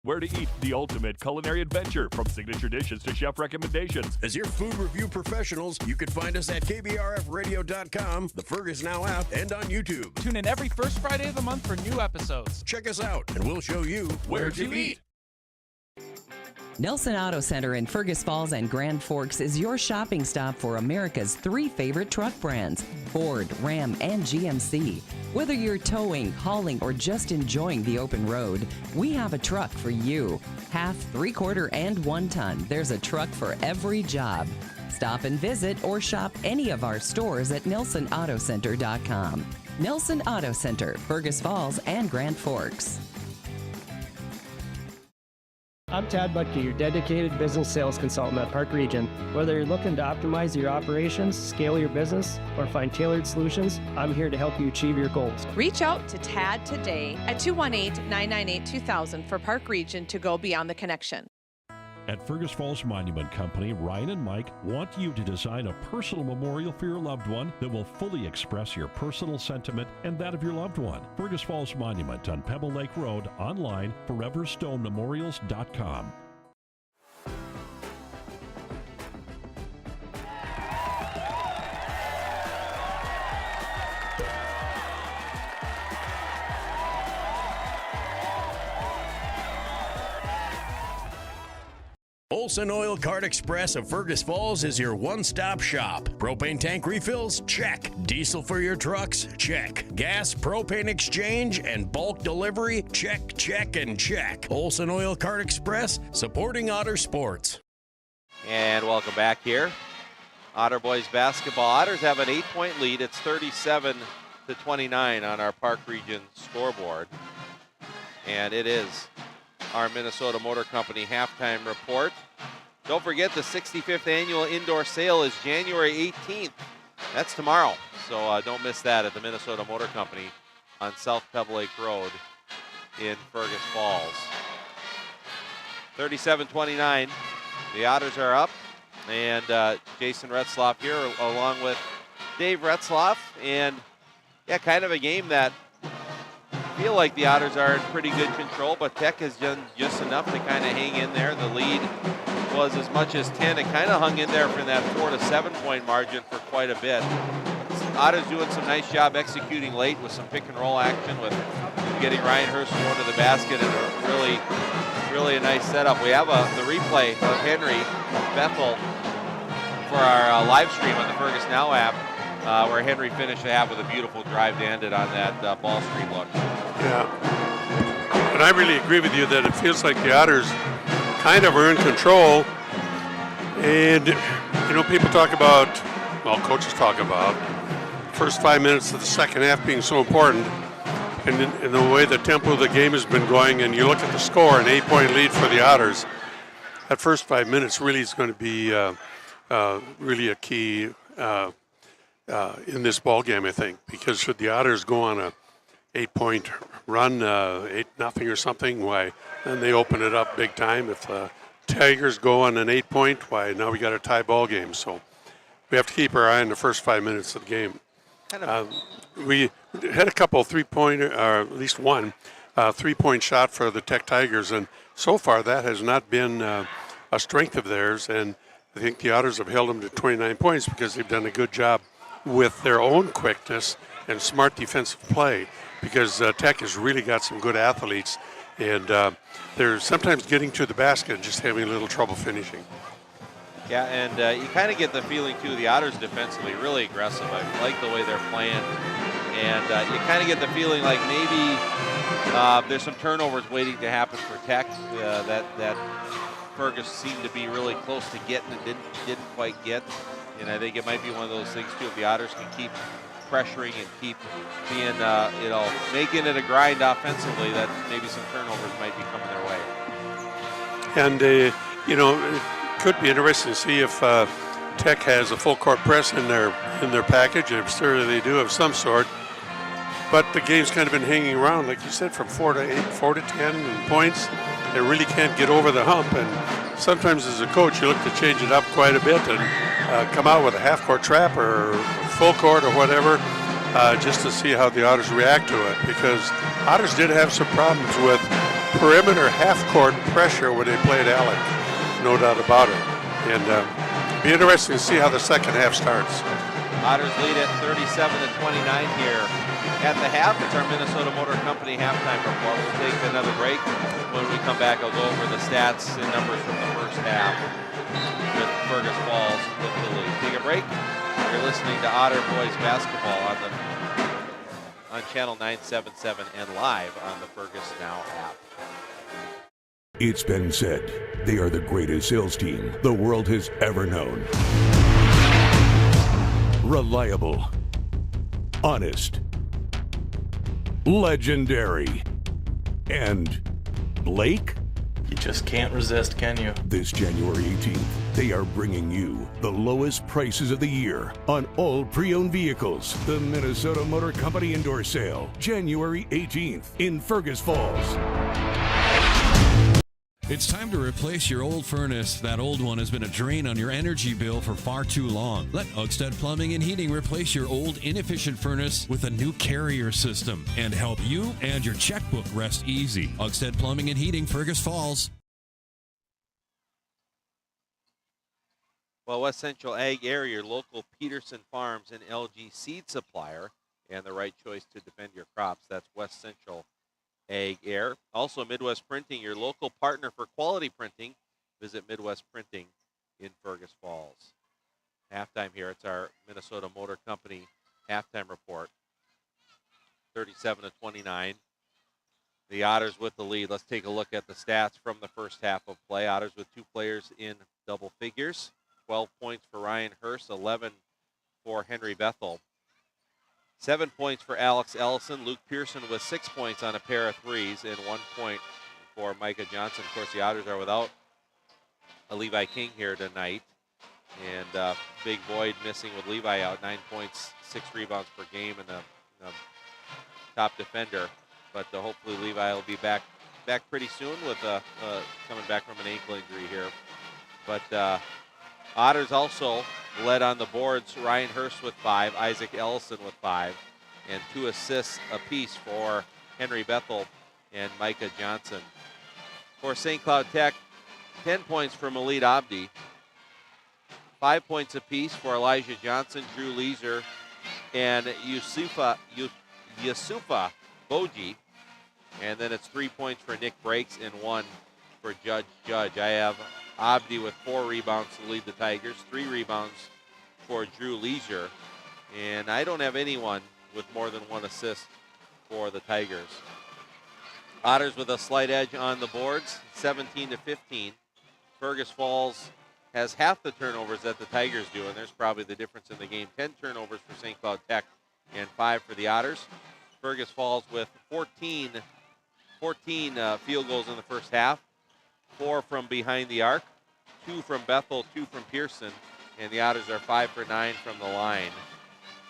Where to eat, the ultimate culinary adventure, from signature dishes to chef recommendations. As your food review professionals, you can find us at KBRFradio.com, the Fergus Now app, and on YouTube. Tune in every first Friday of the month for new episodes. Check us out, and we'll show you where to eat. Nelson Auto Center in Fergus Falls and Grand Forks is your shopping stop for America's 3 favorite truck brands, Ford, Ram, and GMC. Whether you're towing, hauling, or just enjoying the open road, we have a truck for you. Half, 3/4, and 1 ton. There's a truck for every job. Stop and visit or shop any of our stores at NelsonAutoCenter.com. Nelson Auto Center, Fergus Falls and Grand Forks. I'm Tad Butke, your dedicated business sales consultant at Park Region. Whether you're looking to optimize your operations, scale your business, or find tailored solutions, I'm here to help you achieve your goals. Reach out to Tad today at 218-998-2000 for Park Region to go beyond the connection. At Fergus Falls Monument Company, Ryan and Mike want you to design a personal memorial for your loved one that will fully express your personal sentiment and that of your loved one. Fergus Falls Monument on Pebble Lake Road, online, foreverstonememorials.com. Olson Oil Cart Express of Fergus Falls is your one-stop shop. Propane tank refills? Check. Diesel for your trucks? Check. Gas, propane exchange, and bulk delivery? Check, check, and check. Olson Oil Cart Express, supporting Otter sports. And welcome back here. Otter Boys basketball. Otters have an 8-point lead. It's 37-29 on our Park Region scoreboard. And it is our Minnesota Motor Company halftime report. Don't forget, the 65th annual indoor sale is January 18th. That's tomorrow. So don't miss that at the Minnesota Motor Company on South Pebble Lake Road in Fergus Falls. 37-29. The Otters are up. And Jason Retzloff here along with Dave Retzloff. And yeah, kind of a game that feel like the Otters are in pretty good control, but Tech has done just enough to kind of hang in there. The lead was as much as 10. It kind of hung in there from that 4 to 7 point margin for quite a bit. Otters doing some nice job executing late with some pick and roll action, with getting Ryan Hurst going to the basket, and really a nice setup. We have the replay of Henry Bethel for our live stream on the Fergus Now app, where Henry finished the half with a beautiful drive to end it on that ball screen look. Yeah. And I really agree with you that it feels like the Otters kind of are in control. And, you know, people talk about, well, coaches talk about first 5 minutes of the second half being so important. And in the way the tempo of the game has been going, and you look at the score, an 8-point lead for the Otters, that first 5 minutes really is going to be really a key in this ball game, I think, because should the Otters go on a 8-point run, 8-0 or something, why then they open it up big time. If the Tigers go on an 8-point, why now we got a tie ball game. So we have to keep our eye on the first 5 minutes of the game. We had a couple 3-point, or at least one 3-point shot for the Tech Tigers, and so far that has not been a strength of theirs. And I think the Otters have held them to 29 points because they've done a good job with their own quickness and smart defensive play, because Tech has really got some good athletes, And they're sometimes getting to the basket and just having a little trouble finishing. Yeah, and you kind of get the feeling, too, the Otters defensively really aggressive. I like the way they're playing. And you kind of get the feeling like maybe there's some turnovers waiting to happen for Tech that Fergus seemed to be really close to getting and didn't quite get. And I think it might be one of those things, too, if the Otters can keep pressuring and keep being, making it a grind offensively, that maybe some turnovers might be coming their way. And, it could be interesting to see if Tech has a full court press in their package. I'm sure they do of some sort. But the game's kind of been hanging around, like you said, from 4 to 8, 4 to 10 points. They really can't get over the hump. And sometimes as a coach, you look to change it up quite a bit and come out with a half-court trap or full court or whatever, just to see how the Otters react to it. Because Otters did have some problems with perimeter half-court pressure when they played Alec, no doubt about it. And it'll be interesting to see how the second half starts. Otters lead at 37-29 here at the half. It's our Minnesota Motor Company halftime report. We'll take another break. When we come back, I'll go over the stats and numbers from the first half with Fergus Falls with the lead. Take a break. You're listening to Otter Boys basketball on Channel 977 and live on the Fergus Now app. It's been said, they are the greatest sales team the world has ever known. Reliable, honest, legendary, and Blake? You just can't resist, can you? This January 18th, they are bringing you the lowest prices of the year on all pre-owned vehicles. The Minnesota Motor Company Indoor Sale, January 18th in Fergus Falls. It's time to replace your old furnace. That old one has been a drain on your energy bill for far too long. Let Ugstead Plumbing and Heating replace your old inefficient furnace with a new carrier system and help you and your checkbook rest easy. Ugstead Plumbing and Heating, Fergus Falls. Well, West Central Ag Air, your local Peterson Farms and LG seed supplier, and the right choice to defend your crops. That's West Central Ag Air. Also, Midwest Printing, your local partner for quality printing. Visit Midwest Printing in Fergus Falls. Halftime here. It's our Minnesota Motor Company halftime report. 37-29. The Otters with the lead. Let's take a look at the stats from the first half of play. Otters with 2 players in double figures. 12 points for Ryan Hurst, 11 for Henry Bethel. 7 points for Alex Ellison. Luke Pearson with 6 points on a pair of threes and 1 point for Micah Johnson. Of course, the Otters are without a Levi King here tonight. And Big Boyd missing with Levi out. 9 points, 6 rebounds per game, and a top defender. But hopefully Levi will be back pretty soon with coming back from an ankle injury here. But Otters also led on the boards. Ryan Hurst with 5, Isaac Ellison with 5, and 2 assists apiece for Henry Bethel and Micah Johnson. For St. Cloud Tech, 10 points for Malid Abdi, 5 points apiece for Elijah Johnson, Drew Leeser, and Yusufa Boji. And then it's 3 points for Nick Breaks and 1 for Judge. I have Abdi with 4 rebounds to lead the Tigers, 3 rebounds for Drew Leisure, and I don't have anyone with more than 1 assist for the Tigers. Otters with a slight edge on the boards, 17-15. Fergus Falls has half the turnovers that the Tigers do, and there's probably the difference in the game. 10 turnovers for St. Cloud Tech and 5 for the Otters. Fergus Falls with 14 field goals in the first half. 4 from behind the arc, 2 from Bethel, 2 from Pearson, and the Otters are 5 for 9 from the line.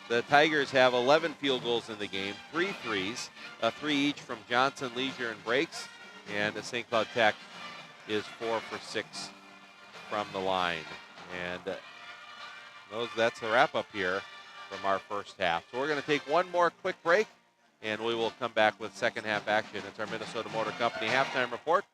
The Tigers have 11 field goals in the game, 3 threes, 3 each from Johnson, Leisure, and Breaks, and St. Cloud Tech is 4 for 6 from the line. And that's the wrap-up here from our first half. So we're going to take one more quick break, and we will come back with second half action. It's our Minnesota Motor Company halftime report.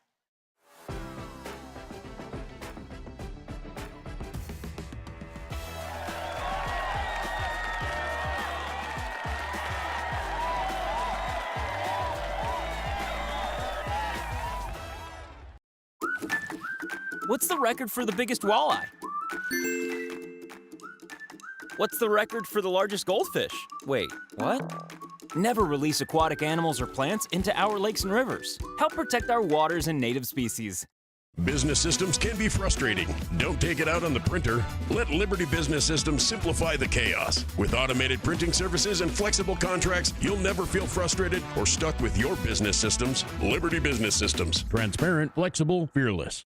What's the record for the biggest walleye? What's the record for the largest goldfish? Wait, what? Never release aquatic animals or plants into our lakes and rivers. Help protect our waters and native species. Business systems can be frustrating. Don't take it out on the printer. Let Liberty Business Systems simplify the chaos. With automated printing services and flexible contracts, you'll never feel frustrated or stuck with your business systems. Liberty Business Systems. Transparent, flexible, fearless.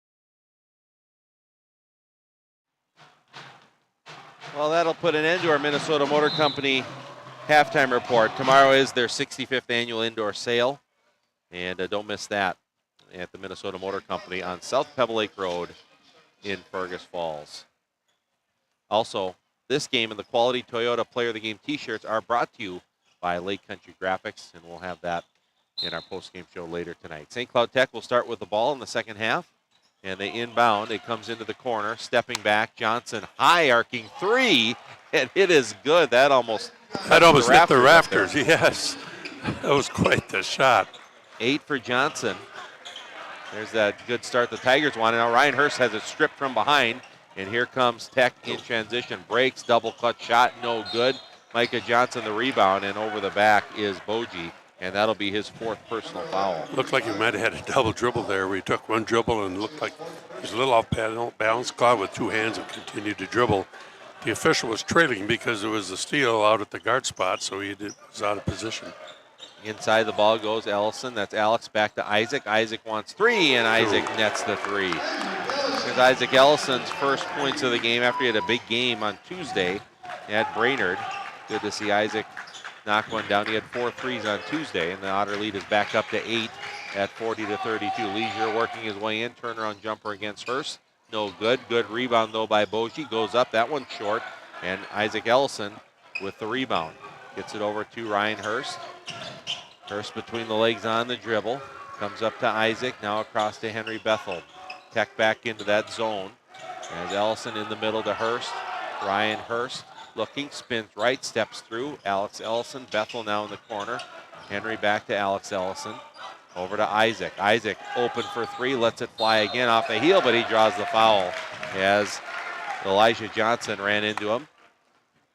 Well, that'll put an end to our Minnesota Motor Company halftime report. Tomorrow is their 65th annual indoor sale, and don't miss that at the Minnesota Motor Company on South Pebble Lake Road in Fergus Falls. Also, this game and the Quality Toyota Player of the Game t-shirts are brought to you by Lake Country Graphics, and we'll have that in our post-game show later tonight. St. Cloud Tech will start with the ball in the second half, and they inbound. It comes into the corner, stepping back. Johnson, high arcing three, and it is good. That almost hit the rafters. Yes, that was quite the shot. 8 for Johnson. There's that good start the Tigers wanted. Now Ryan Hurst has it stripped from behind, and here comes Tech in transition. Breaks, double clutch shot, no good. Micah Johnson the rebound, and over the back is Boji, and that'll be his 4th personal foul. Looked like he might have had a double dribble there where he took one dribble and looked like he was a little off balance, caught with 2 hands and continued to dribble. The official was trailing because there was a steal out at the guard spot, so he was out of position. Inside the ball goes Ellison. That's Alex back to Isaac. Isaac wants 3, and Isaac nets the 3. Here's Isaac Ellison's first points of the game after he had a big game on Tuesday at Brainerd. Good to see Isaac knock one down. He had 4 threes on Tuesday, and the Otter lead is back up to 8 at 40-32. Leisure working his way in. Turnaround jumper against Hurst. No good. Good rebound, though, by Boji. Goes up. That one's short, and Isaac Ellison with the rebound. Gets it over to Ryan Hurst. Hurst between the legs on the dribble. Comes up to Isaac. Now across to Henry Bethel. Tech back into that zone. As Ellison in the middle to Hurst. Ryan Hurst looking, spins right, steps through. Alex Ellison. Bethel now in the corner. Henry back to Alex Ellison. Over to Isaac. Isaac open for 3. Lets it fly again off the heel, but he draws the foul as Elijah Johnson ran into him.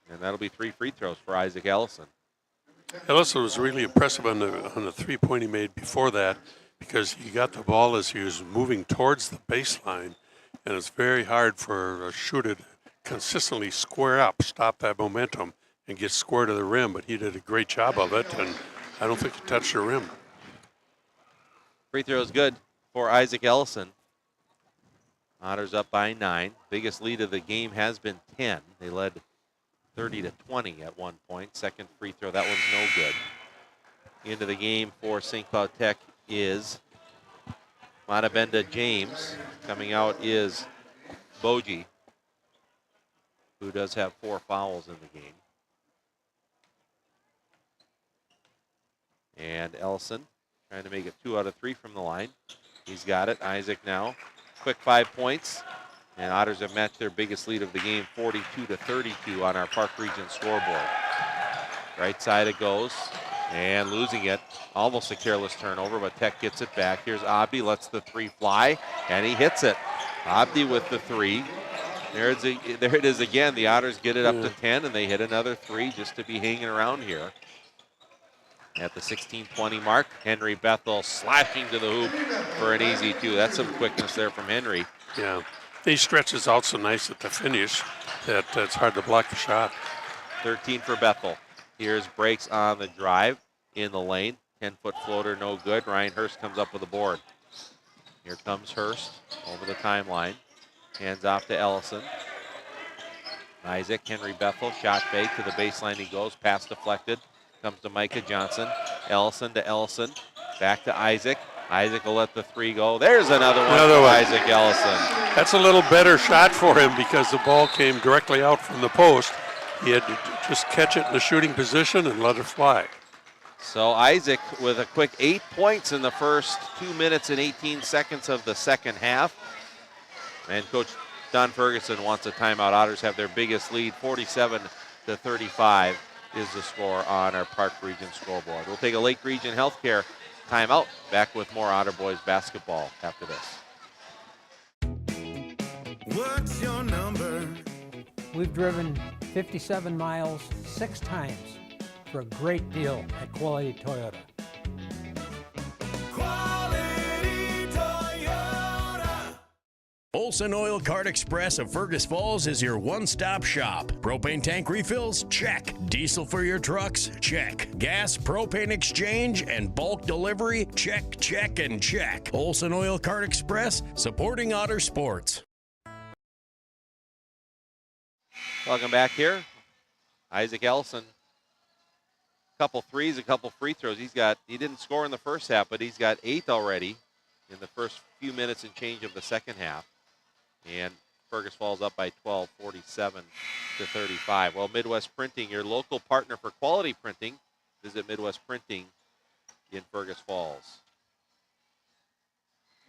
And that'll be 3 free throws for Isaac Ellison. Ellison was really impressive on the 3-point he made before that because he got the ball as he was moving towards the baseline, and it's very hard for a shooter to consistently square up, stop that momentum, and get square to the rim, but he did a great job of it, and I don't think he touched the rim. Free throw is good for Isaac Ellison. Otters up by 9. Biggest lead of the game has been 10. They led 30-20 at one point. Second free throw, that one's no good. Into the game for St. Cloud Tech is Monabenda James. Coming out is Boji, who does have 4 fouls in the game. And Ellison trying to make it 2 out of 3 from the line. He's got it. Isaac now. Quick 5 points. And Otters have matched their biggest lead of the game, 42-32 on our Park Region scoreboard. Right side it goes, and losing it. Almost a careless turnover, but Tech gets it back. Here's Abdi, lets the 3 fly, and he hits it. Abdi with the 3. There it is again. The Otters get it up to 10, and they hit another 3 just to be hanging around here. At the 16-20 mark, Henry Bethel slashing to the hoop for an easy 2. That's some quickness there from Henry. Yeah. He stretches out so nice at the finish that it's hard to block the shot. 13 for Bethel. Here's breaks on the drive in the lane. 10-foot floater, no good. Ryan Hurst comes up with a board. Here comes Hurst over the timeline. Hands off to Ellison. Isaac, Henry Bethel, shot fake to the baseline he goes. Pass deflected. Comes to Micah Johnson. Ellison to Ellison. Back to Isaac. Isaac will let the 3 go. There's another one for Isaac Ellison. That's a little better shot for him because the ball came directly out from the post. He had to just catch it in the shooting position and let it fly. So Isaac with a quick 8 points in the first 2 minutes and 18 seconds of the second half. And Coach Don Ferguson wants a timeout. Otters have their biggest lead, 47-35 is the score on our Park Region scoreboard. We'll take a Lake Region Healthcare timeout. Back with more Otter Boys basketball after this. What's your number? We've driven 57 miles 6 times for a great deal at Quality Toyota. Quality Toyota. Olson Oil Cart Express of Fergus Falls is your one-stop shop. Propane tank refills? Check. Diesel for your trucks? Check. Gas, propane exchange, and bulk delivery? Check, check, and check. Olson Oil Cart Express, supporting Otter sports. Welcome back here. Isaac Ellison. Couple threes, a couple free throws. He didn't score in the first half, but he's got 8 already in the first few minutes and change of the second half. And Fergus Falls up by 12, 47-35. Well, Midwest Printing, your local partner for quality printing. Visit Midwest Printing in Fergus Falls.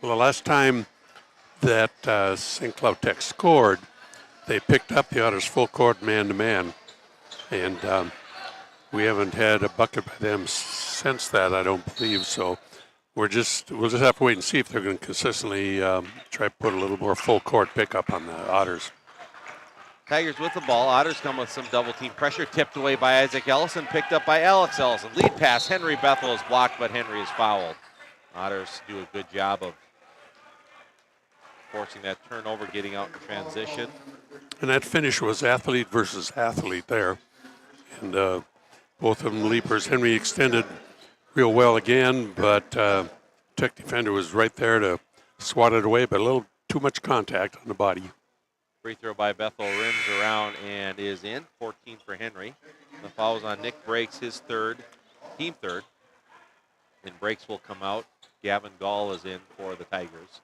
Well, the last time that St. Cloud Tech scored, they picked up the Otters full court man-to-man. And we haven't had a bucket by them since that, I don't believe. So we'll just have to wait and see if they're going to consistently try to put a little more full court pickup on the Otters. Tigers with the ball. Otters come with some double team pressure. Tipped away by Isaac Ellison. Picked up by Alex Ellison. Lead pass. Henry Bethel is blocked, but Henry is fouled. Otters do a good job of forcing that turnover, getting out in transition. And that finish was athlete versus athlete there. And both of them leapers. Henry extended real well again, but Tech defender was right there to swat it away, but a little too much contact on the body. Free throw by Bethel rims around and is in. 14 for Henry. The foul is on Nick Breaks, his third, team third. And Breaks will come out. Gavin Gall is in for the Tigers.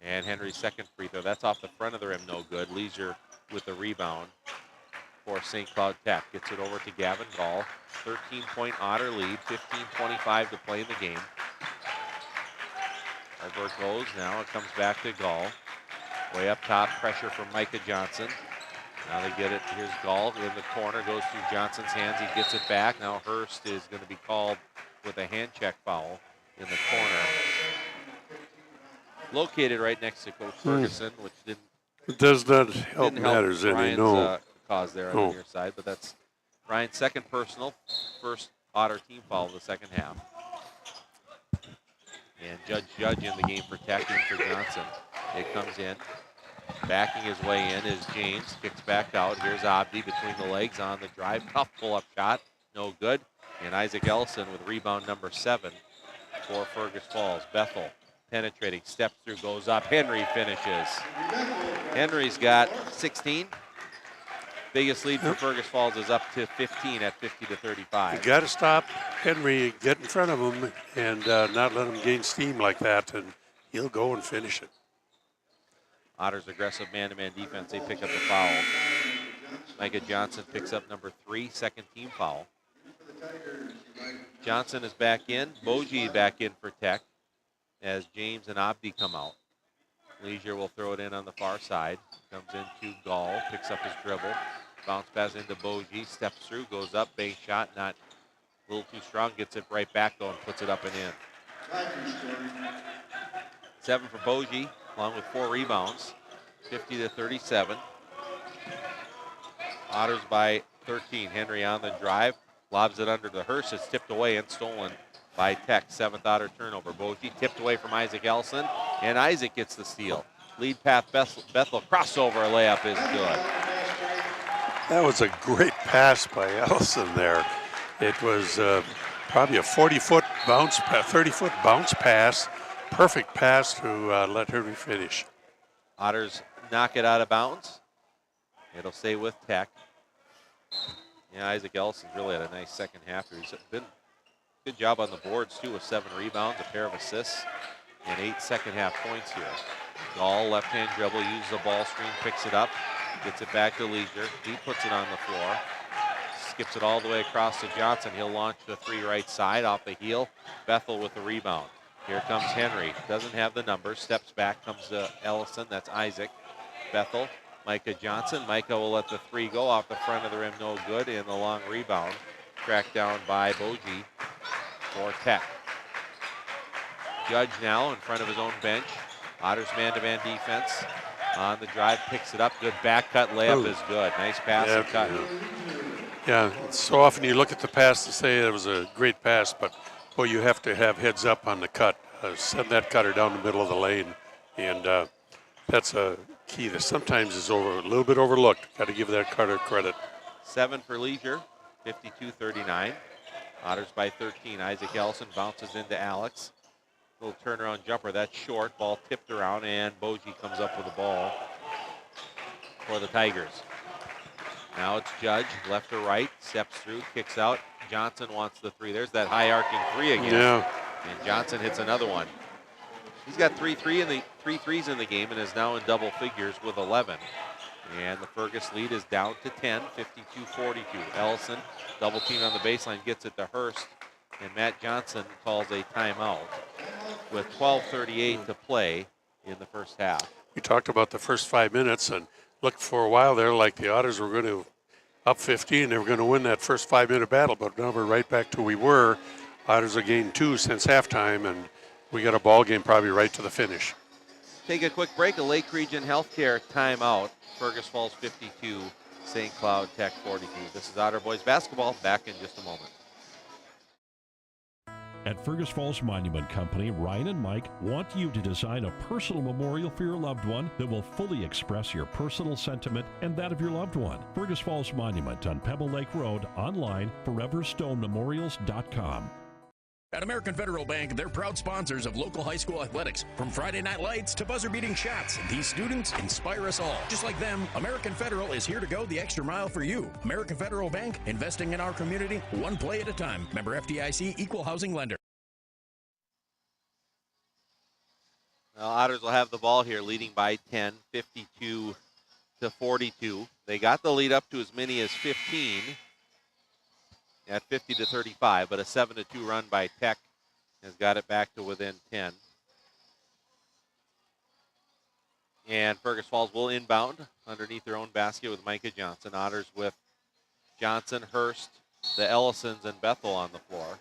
And Henry's second free throw. That's off the front of the rim, no good. Leisure with the rebound for St. Cloud Tech. Gets it over to Gavin Gall. 13-point Otter lead. 15:25 to play in the game. Over it goes now. It comes back to Gall. Way up top, pressure from Micah Johnson. Now they get it. Here's Gall in the corner. Goes through Johnson's hands. He gets it back. Now Hurst is going to be called with a hand check foul in the corner. Located right next to Coach Ferguson, which didn't. It does not help matters any, no. Cause there on the near side, but that's Ryan's second personal, first Otter team foul of the second half. And Judge in the game protecting for Johnson. It comes in. Backing his way in is James. Kicks back out. Here's Abdi between the legs on the drive. Tough pull-up shot. No good. And Isaac Ellison with rebound number 7 for Fergus Falls. Bethel penetrating, steps through, goes up. Henry finishes. Henry's got 16. Biggest lead for Fergus Falls is up to 15 at 50-35. You got to stop Henry, get in front of him, and not let him gain steam like that, and he'll go and finish it. Otters aggressive man-to-man defense. They pick up the foul. Micah Johnson picks up number 3, second team foul. Johnson is back in. Boji back in for Tech as James and Abdi come out. Leisure will throw it in on the far side. Comes into Gall, picks up his dribble. Bounce pass into Boji, steps through, goes up, base shot, not a little too strong, gets it right back though and puts it up and in. 7 for Boji, along with 4 rebounds, 50-37. Otters by 13. Henry on the drive, lobs it under to Hurst. It's tipped away and stolen by Tech. 7th Otter turnover. Boji tipped away from Isaac Ellison, and Isaac gets the steal. Lead path Bethel, crossover layup is good. That was a great pass by Ellison there. It was probably a 40-foot bounce, 30-foot bounce pass. Perfect pass to let Henry finish. Otters knock it out of bounds. It'll stay with Tech. Yeah, Isaac Ellison's really had a nice second half here. He's been good job on the boards too with 7 rebounds, a pair of assists, and 8 second half points here. Gall, left-hand dribble, uses the ball screen, picks it up, gets it back to Leisure. He puts it on the floor, skips it all the way across to Johnson. He'll launch the 3 right side off the heel. Bethel with the rebound. Here comes Henry. Doesn't have the numbers. Steps back, comes to Ellison. That's Isaac. Bethel, Micah Johnson. Micah will let the 3 go off the front of the rim. No good. And the long rebound tracked down by Boji for Tech. Judge now in front of his own bench. Otters man-to-man defense on the drive, picks it up. Good back cut layup is good. Nice pass and cut. Yeah, so often you look at the pass to say it was a great pass, but boy, you have to have heads up on the cut. Send that cutter down the middle of the lane, and that's a key that sometimes is a little bit overlooked. Got to give that cutter credit. 7 for Leisure, 52-39. Otters by 13. Isaac Ellison bounces into Alex. Little turnaround jumper. That's short. Ball tipped around, and Boji comes up with the ball for the Tigers. Now it's Judge, left to right, steps through, kicks out. Johnson wants the three. There's that high arcing three again. Yeah. And Johnson hits another one. He's got three threes in the game and is now in double figures with 11. And the Fergus lead is down to 10, 52-42. Ellison, double team on the baseline, gets it to Hurst. And Matt Johnson calls a timeout with 12:38 to play in the first half. We talked about the first 5 minutes and looked for a while there like the Otters were going to up 15. They were going to win that first 5-minute battle, but now we're right back to where we were. Otters have gained 2 since halftime, and we got a ball game probably right to the finish. Take a quick break. A Lake Region Healthcare timeout. Fergus Falls 52, St. Cloud Tech 42. This is Otter Boys basketball. Back in just a moment. At Fergus Falls Monument Company, Ryan and Mike want you to design a personal memorial for your loved one that will fully express your personal sentiment and that of your loved one. Fergus Falls Monument on Pebble Lake Road, online, foreverstonememorials.com. At American Federal Bank, they're proud sponsors of local high school athletics. From Friday night lights to buzzer-beating shots, these students inspire us all. Just like them, American Federal is here to go the extra mile for you. American Federal Bank, investing in our community, one play at a time. Member FDIC, equal housing lender. Well, Otters will have the ball here, leading by 10, 52-42. They got the lead up to as many as 15 at 50-35, but a 7-2 run by Tech has got it back to within 10. And Fergus Falls will inbound underneath their own basket with Micah Johnson. Otters with Johnson, Hurst, the Ellisons, and Bethel on the floor.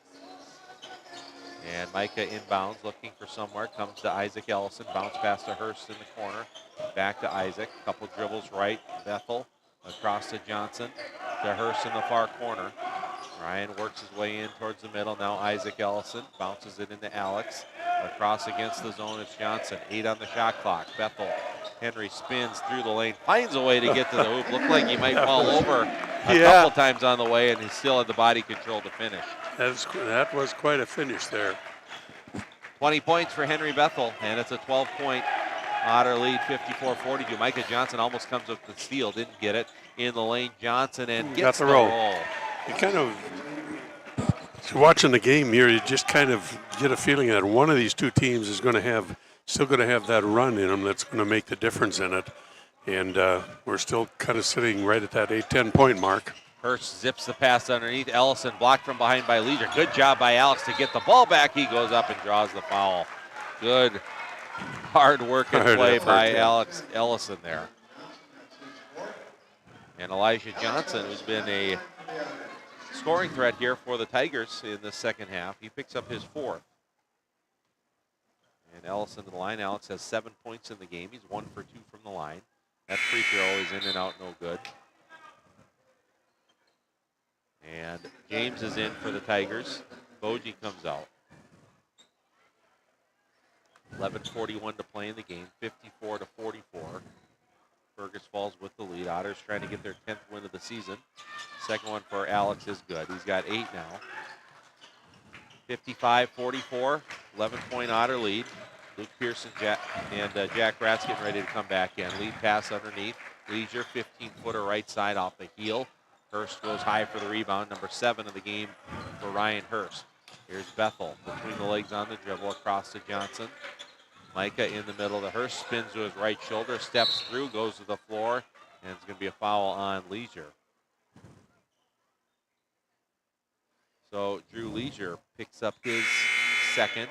And Micah inbounds, looking for somewhere, comes to Isaac Ellison, bounce pass to Hurst in the corner, back to Isaac, couple dribbles right, Bethel, across to Johnson, to Hurst in the far corner. Ryan works his way in towards the middle, now Isaac Ellison, bounces it into Alex, across against the zone, it's Johnson, 8 on the shot clock, Bethel, Henry spins through the lane, finds a way to get to the hoop, looked like he might fall over a couple times on the way, and he still had the body control to finish. That was quite a finish there. 20 points for Henry Bethel, and it's a 12-point Otter lead, 54-42. Micah Johnson almost comes up with the steal, didn't get it. In the lane, Johnson, and gets the roll. You kind of, watching the game here, you just kind of get a feeling that one of these two teams is going to have, still going to have that run in them that's going to make the difference in it. And we're still kind of sitting right at that 8-10 point mark. Hurst zips the pass underneath. Ellison blocked from behind by Leisure. Good job by Alex to get the ball back. He goes up and draws the foul. Good hard work and play by Alex Ellison there. And Elijah Johnson, who's been a scoring threat here for the Tigers in the second half, he picks up his 4th. And Ellison to the line. Alex has 7 points in the game. He's 1 for 2 from the line. That free throw is in and out, no good. And James is in for the Tigers. Boji comes out. 11:41 to play in the game, 54-44. Fergus Falls with the lead. Otters trying to get their 10th win of the season. Second one for Alex is good. He's got 8 now. 55-44, 11-point Otter lead. Luke Pearson and Jack Ratz getting ready to come back in. Lead pass underneath. Leisure, 15-footer right side off the heel. Hurst goes high for the rebound, number 7 of the game for Ryan Hurst. Here's Bethel between the legs on the dribble across to Johnson. Micah in the middle. The Hurst spins to his right shoulder, steps through, goes to the floor, and it's going to be a foul on Leisure. So Drew Leisure picks up his 2nd,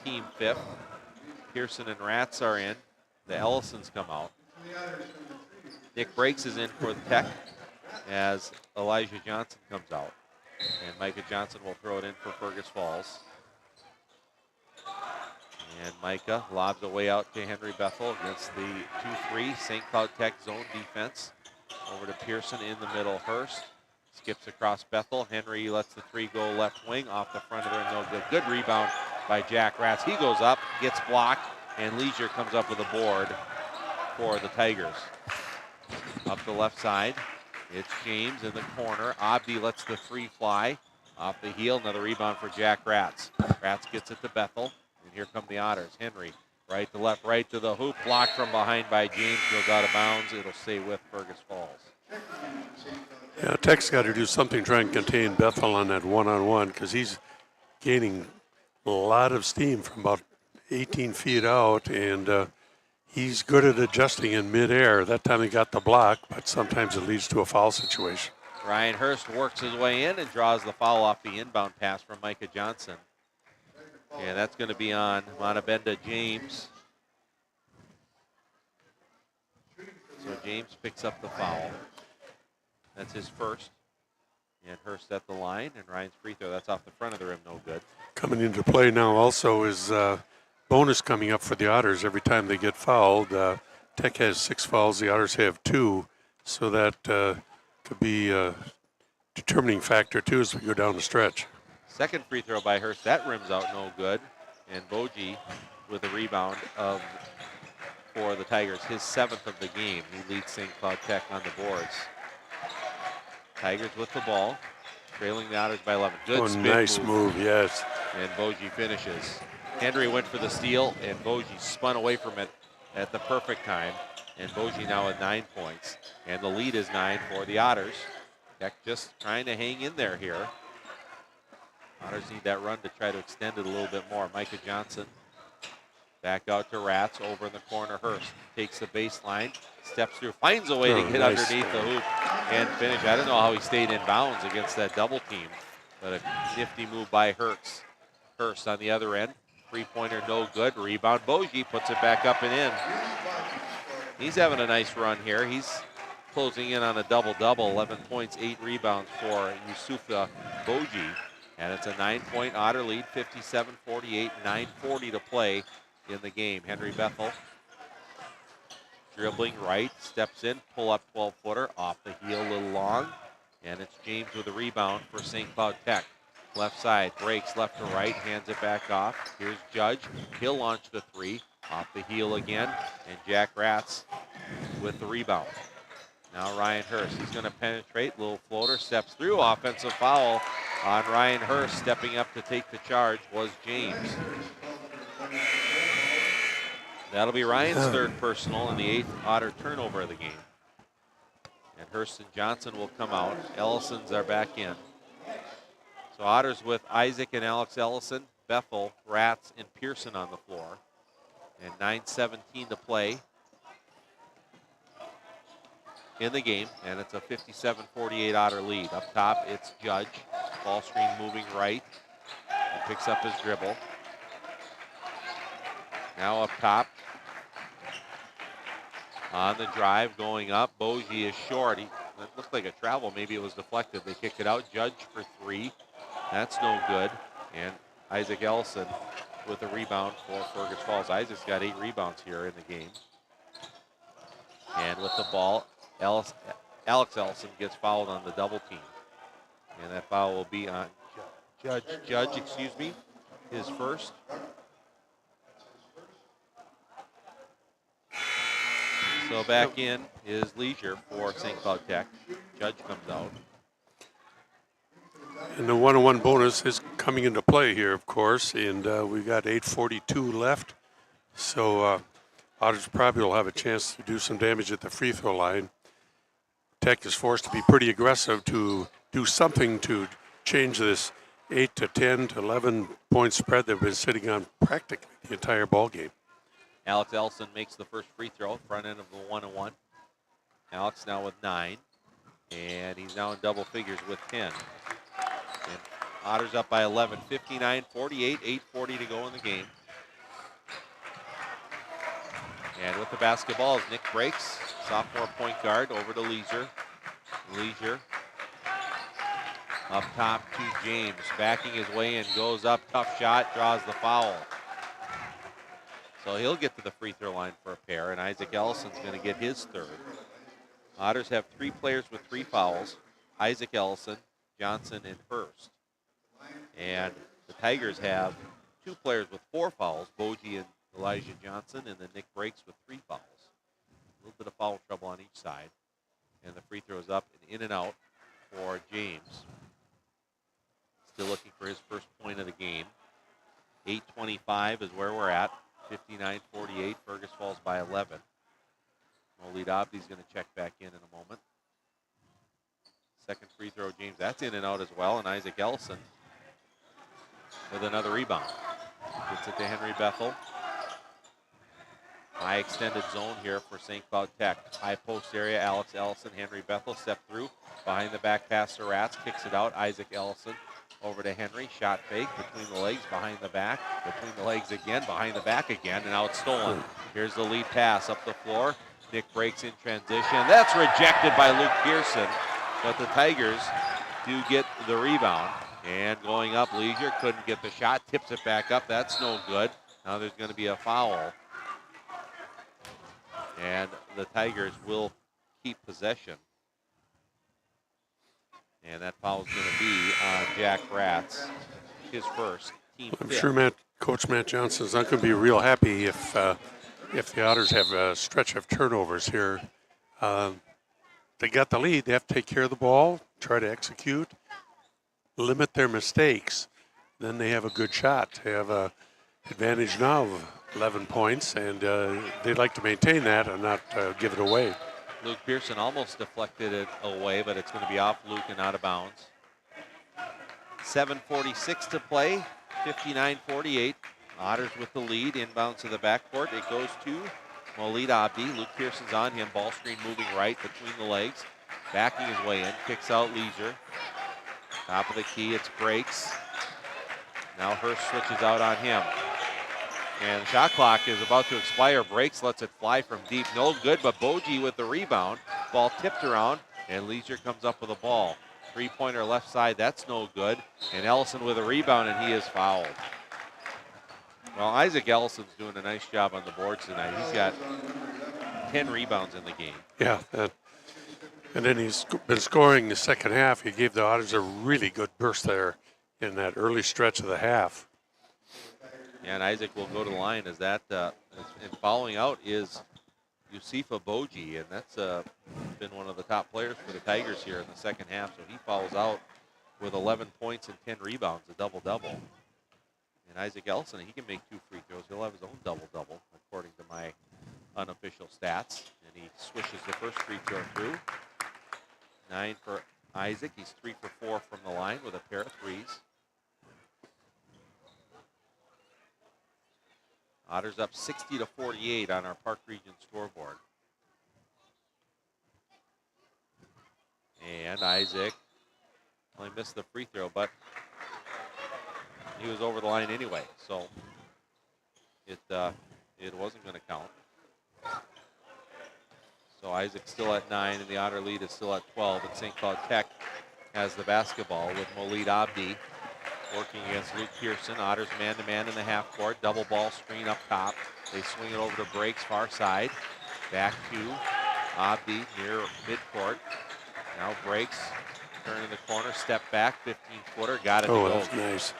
team 5th. Pearson and Ratz are in. The Ellisons come out. Nick Breaks is in for the Tech as Elijah Johnson comes out. And Micah Johnson will throw it in for Fergus Falls. And Micah lobs away out to Henry Bethel against the 2-3 St. Cloud Tech zone defense. Over to Pearson in the middle. Hurst skips across Bethel. Henry lets the three go left wing off the front of there. No good. Good rebound by Jack Ratz. He goes up, gets blocked, and Leisure comes up with a board for the Tigers. Up the left side, it's James in the corner. Abdi lets the three fly. Off the heel, another rebound for Jack Ratz. Ratz gets it to Bethel, and here come the Otters. Henry, right to left, right to the hoop. Blocked from behind by James, goes out of bounds. It'll stay with Fergus Falls. Yeah, Tech's got to do something trying to contain Bethel on that one-on-one because he's gaining a lot of steam from about 18 feet out, and he's good at adjusting in midair. That time he got the block, but sometimes it leads to a foul situation. Ryan Hurst works his way in and draws the foul off the inbound pass from Micah Johnson. And that's going to be on Monabenda James. So James picks up the foul. That's his first. And Hurst at the line, and Ryan's free throw. That's off the front of the rim, no good. Coming into play now also is bonus coming up for the Otters every time they get fouled. Tech has 6 fouls, the Otters have 2, so that could be a determining factor too as we go down the stretch. Second free throw by Hurst, that rims out, no good. And Boji with a rebound for the Tigers, his 7th of the game. He leads St. Cloud Tech on the boards. Tigers with the ball, trailing the Otters by 11. Good spin nice move, yes. And Boji finishes. Henry went for the steal, and Boji spun away from it at the perfect time. And Boji now with 9 points. And the lead is 9 for the Otters. Tech just trying to hang in there here. Otters need that run to try to extend it a little bit more. Micah Johnson back out to Ratz, over in the corner. Hurst takes the baseline, steps through, finds a way to get underneath the hoop and finish. I don't know how he stayed in bounds against that double team, but a nifty move by Hurst. Hurst on the other end. Three-pointer no good. Rebound. Boji puts it back up and in. He's having a nice run here. He's closing in on a double-double. 11 points, 8 rebounds for Yusufa Boji. And it's a 9-point Otter lead, 57-48, 9:40 to play in the game. Henry Bethel dribbling right, steps in, pull up 12-footer, off the heel, a little long. And it's James with a rebound for St. Cloud Tech. Left side, breaks left to right, hands it back off. Here's Judge, he'll launch the three, off the heel again, and Jack Ratz with the rebound. Now Ryan Hurst, he's gonna penetrate, little floater, steps through, offensive foul on Ryan Hurst. Stepping up to take the charge was James. That'll be Ryan's third personal and the 8th Otter turnover of the game. And Hurst and Johnson will come out. Ellison's are back in. So Otters with Isaac and Alex Ellison, Bethel, Ratz, and Pearson on the floor. And 9:17 to play in the game. And it's a 57-48 Otter lead. Up top, it's Judge. Ball screen moving right. He picks up his dribble. Now up top. On the drive, going up. Boji is short. It looked like a travel. Maybe it was deflected. They kick it out. Judge for 3. That's no good. And Isaac Ellison with a rebound for Fergus Falls. Isaac's got 8 rebounds here in the game. And with the ball, Alex Ellison gets fouled on the double team. And that foul will be on Judge, excuse me, his first. So back in is Leisure for St. Cloud Tech. Judge comes out. And the one-on-one bonus is coming into play here, of course, and we've got 8:42 left. So Otters probably will have a chance to do some damage at the free throw line. Tech is forced to be pretty aggressive to do something to change this 8 to 10 to 11 point spread they've been sitting on practically the entire ball game. Alex Ellison makes the first free throw, front end of the 1-on-1. Alex now with 9, and he's now in double figures with 10. And Otters up by 11, 59-48, 8:40 to go in the game. And with the basketball is Nick Breaks, sophomore point guard, over to Leisure. Leisure up top to James, backing his way in, goes up, tough shot, draws the foul. So he'll get to the free throw line for a pair, and Isaac Ellison's going to get his third. Otters have 3 players with 3 fouls, Isaac Ellison, Johnson, and Hurst. And the Tigers have 2 players with 4 fouls, Bogie and Elijah Johnson, and then Nick Breaks with 3 fouls. A little bit of foul trouble on each side. And the free throw is up and in and out for James. Still looking for his first point of the game. 8:25 is where we're at. 59-48. Fergus Falls by 11. Molid Abdi's going to check back in a moment. Second free throw, James. That's in and out as well. And Isaac Ellison with another rebound. Gets it to Henry Bethel. High extended zone here for St. Cloud Tech. High post area, Alex Ellison, Henry Bethel step through. Behind the back pass to Rats, kicks it out. Isaac Ellison over to Henry. Shot fake between the legs, behind the back. Between the legs again, behind the back again, and now it's stolen. Here's the lead pass up the floor. Nick Breaks in transition. That's rejected by Luke Pearson, but the Tigers do get the rebound. And going up, Leisure couldn't get the shot, tips it back up. That's no good. Now there's going to be a foul. And the Tigers will keep possession. And that foul is going to be on Jack Ratz, his first, team I'm fifth. sure Coach Matt Johnson's not going to be real happy if the Otters have a stretch of turnovers here. They got the lead. They have to take care of the ball, try to execute, limit their mistakes. Then they have a good shot. They have an advantage now of 11 points, and they'd like to maintain that and not give it away. Luke Pearson almost deflected it away, but it's going to be off Luke and out of bounds. 7:46 to play, 59-48. Otters with the lead, inbounds to the backcourt. It goes to Molid Abdi. Luke Pearson's on him, ball screen moving right between the legs. Backing his way in, kicks out Leisure. Top of the key, it's Breaks. Now Hurst switches out on him. And the shot clock is about to expire. Breaks, lets it fly from deep. No good, but Bogie with the rebound. Ball tipped around, and Leisure comes up with a ball. Three-pointer left side, that's no good. And Ellison with a rebound, and he is fouled. Well, Isaac Ellison's doing a nice job on the boards tonight. He's got 10 rebounds in the game. Yeah, and then he's been scoring the second half. He gave the Otters a really good burst there in that early stretch of the half. And Isaac will go to the line as that, and following out is Yusufa Bogie, and that's been one of the top players for the Tigers here in the second half. So he fouls out with 11 points and 10 rebounds, a double-double. And Isaac Ellison, he can make 2 free throws. He'll have his own double-double, according to my unofficial stats. And he swishes the first free throw through. 9 for Isaac. He's 3 for 4 from the line with a pair of threes. Otters up 60-48 on our Park Region scoreboard. And Isaac only missed the free throw, but he was over the line anyway, so it wasn't going to count. So Isaac's still at 9, and the Otter lead is still at 12. And St. Cloud Tech has the basketball with Molid Abdi working against Luke Pearson. Otters man-to-man in the half court. Double ball screen up top. They swing it over to Breaks, far side. Back to Abdi near midcourt. Now Breaks, turning the corner, step back, 15-footer, got it to go. Oh, that's nice.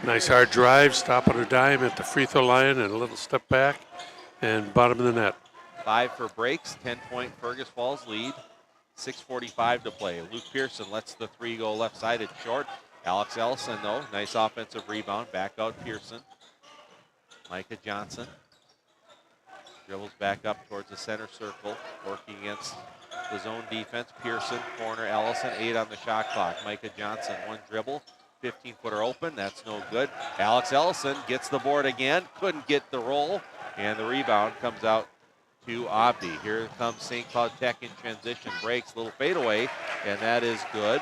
Nice hard drive, stop on a dime at the free throw line, and a little step back, and bottom of the net. 5 for Breaks, 10-point Fergus Falls lead. 6:45 to play. Luke Pearson lets the 3 go left side. It's short. Alex Ellison, though, nice offensive rebound. Back out Pearson. Micah Johnson dribbles back up towards the center circle, working against the zone defense. Pearson, corner, Ellison, 8 on the shot clock. Micah Johnson, 1 dribble, 15-footer open. That's no good. Alex Ellison gets the board again. Couldn't get the roll, and the rebound comes out to Abdi. Here comes St. Cloud Tech in transition. Breaks, little fadeaway, and that is good.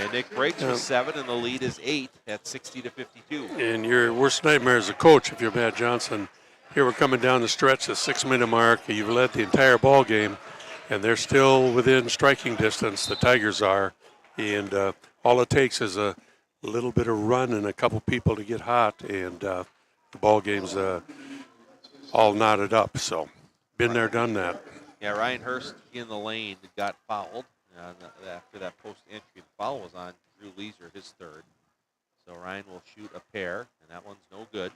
And Nick Breaks with 7, and the lead is 8 at 60-52. And your worst nightmare as a coach, if you're Matt Johnson, here we're coming down the stretch, the 6-minute mark. You've led the entire ball game, and they're still within striking distance. The Tigers are, and all it takes is a little bit of run and a couple people to get hot, and the ball game's all knotted up. So been there, done that. Yeah, Ryan Hurst in the lane got fouled. After that post entry, the foul was on Drew Leeser, his third. So Ryan will shoot a pair, and that one's no good.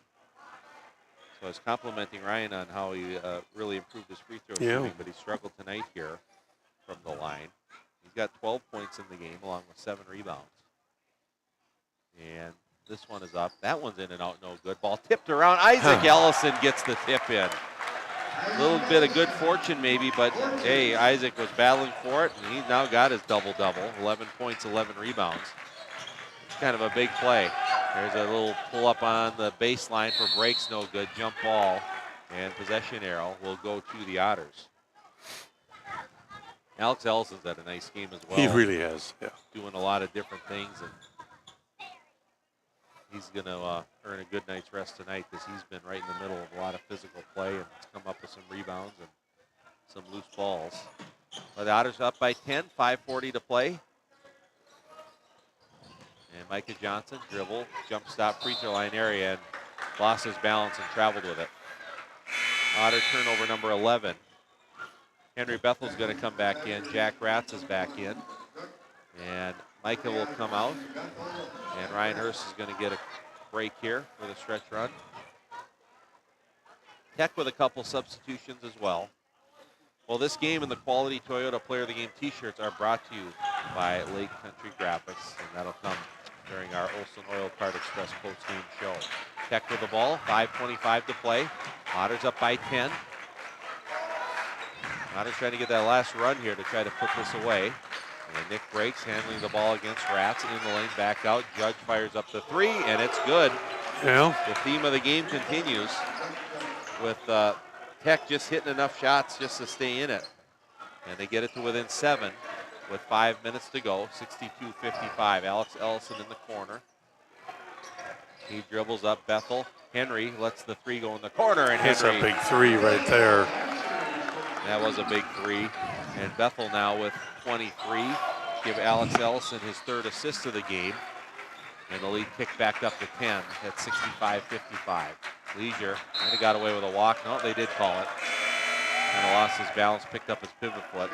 So I was complimenting Ryan on how he really improved his free throw shooting, but he struggled tonight here from the line. He's got 12 points in the game, along with 7 rebounds. And this one is up. That one's in and out, no good. Ball tipped around. Isaac Ellison gets the tip in. A little bit of good fortune maybe, but hey, Isaac was battling for it, and he's now got his double-double, 11 points, 11 rebounds. It's kind of a big play. There's a little pull-up on the baseline for breaks, no good. Jump ball, and possession arrow will go to the Otters. Alex Ellison's had a nice game as well. He really has, yeah. Doing a lot of different things, and he's going to earn a good night's rest tonight because he's been right in the middle of a lot of physical play and has come up with some rebounds and some loose balls. But the Otters up by 10, 5:40 to play. And Micah Johnson dribble, jump stop, free throw line area, and lost his balance and traveled with it. Otter turnover number 11. Henry Bethel's going to come back in. Jack Ratz is back in. And Micah will come out. And Ryan Hurst is going to get a break here for the stretch run. Tech with a couple substitutions as well. Well, this game and the Quality Toyota Player of the Game t-shirts are brought to you by Lake Country Graphics, and that'll come during our Olson Oil Card Express post-game show. Tech with the ball, 5:25 to play. Otters up by 10. Otters trying to get that last run here to try to put this away. And Nick breaks, handling the ball against Ratz in the lane, back out. Judge fires up the three, and it's good. Yeah. The theme of the game continues with Tech just hitting enough shots just to stay in it. And they get it to within 7 with 5 minutes to go, 62-55. Alex Ellison in the corner. He dribbles up Bethel. Henry lets the three go in the corner, and That's Henry. a big three right there. That was a big three. And Bethel now with 23. Give Alex Ellison his third assist of the game. And the lead kicked back up to 10 at 65-55. Leisure kind of got away with a walk. No, they did call it. Kind of lost his balance, picked up his pivot foot.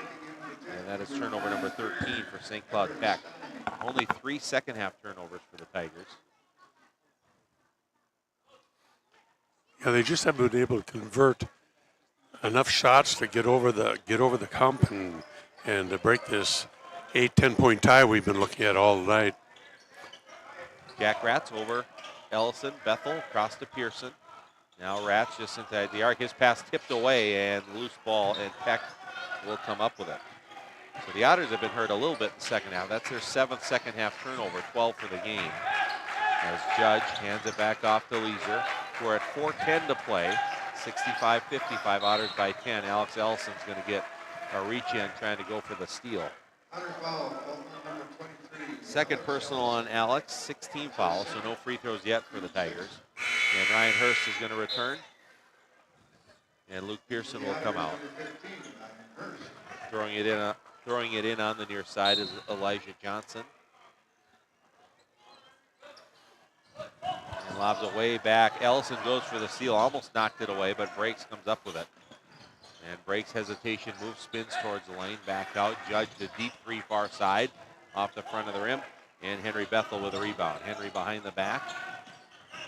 And that is turnover number 13 for St. Cloud Tech. Only 3 second-half turnovers for the Tigers. Yeah, they just haven't been able to convert enough shots to get over the hump and to break this 8-10 point tie we've been looking at all night. Jack Ratz over Ellison, Bethel across to Pearson. Now Ratz just inside the arc. His pass tipped away and loose ball, and Tech will come up with it. So the Otters have been hurt a little bit in the second half. That's their 7th second half turnover, 12 for the game. As Judge hands it back off to Leisure. We're at 4:10 to play. 65-55, Otters by 10. Alex Ellison's going to get a reach in trying to go for the steal. Second personal on Alex, 16 fouls, so no free throws yet for the Tigers. And Ryan Hurst is going to return. And Luke Pearson will come out. Throwing it in on the near side is Elijah Johnson. And lobs it way back. Ellison goes for the steal, almost knocked it away, but Breaks comes up with it. And Breaks hesitation, moves, spins towards the lane, back out. Judge the deep three far side, off the front of the rim. And Henry Bethel with a rebound. Henry behind the back,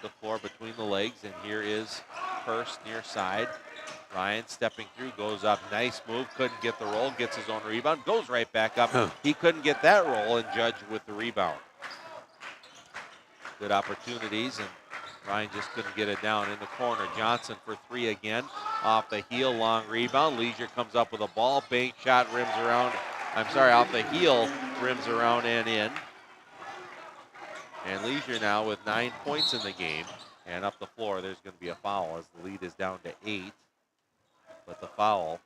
the floor between the legs, and here is Hurst near side. Ryan stepping through, goes up, nice move, couldn't get the roll, gets his own rebound, goes right back up. He couldn't get that roll, and Judge with the rebound. Good opportunities, and Ryan just couldn't get it down in the corner. Johnson for three again, off the heel, long rebound. Leisure comes up with a ball, bank shot, rims around. Off the heel, rims around and in. And Leisure now with 9 points in the game. And up the floor, there's going to be a foul as the lead is down to 8. But the foul,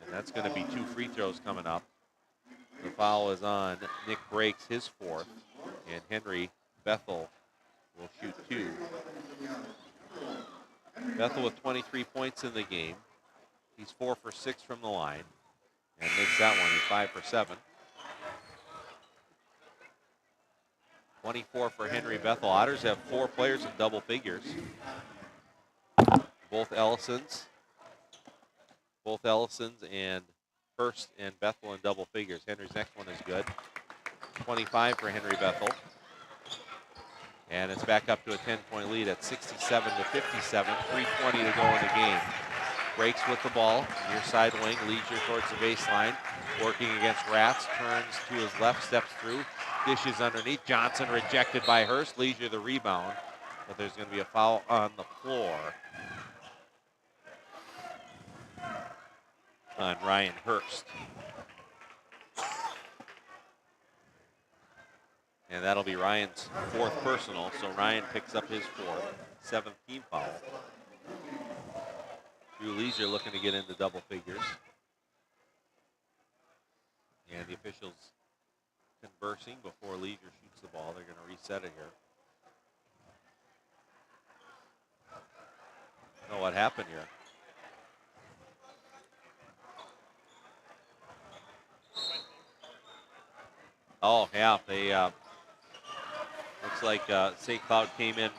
and that's going to be 2 free throws coming up. The foul is on Nick Breaks, his 4th. And Henry Bethel will shoot 2. Bethel with 23 points in the game. He's 4 for 6 from the line. And makes that one, he's 5 for 7. 24 for Henry Bethel. Otters have 4 players in double figures. both Ellisons. Both Ellisons and Hurst and Bethel in double figures. Henry's next one is good. 25 for Henry Bethel. And it's back up to a 10-point lead at 67-57. 3:20 to go in the game. Breaks with the ball, near side wing, Leisure towards the baseline, working against Rats, turns to his left, steps through, dishes underneath. Johnson rejected by Hurst. Leisure the rebound, but there's going to be a foul on the floor on Ryan Hurst. And that'll be Ryan's 4th personal, so Ryan picks up his 4th, 7th team foul. Drew Leisure looking to get into double figures. And the officials conversing before Leisure shoots the ball. They're going to reset it here. I don't know what happened here. Oh, yeah, they looks like St. Cloud came in,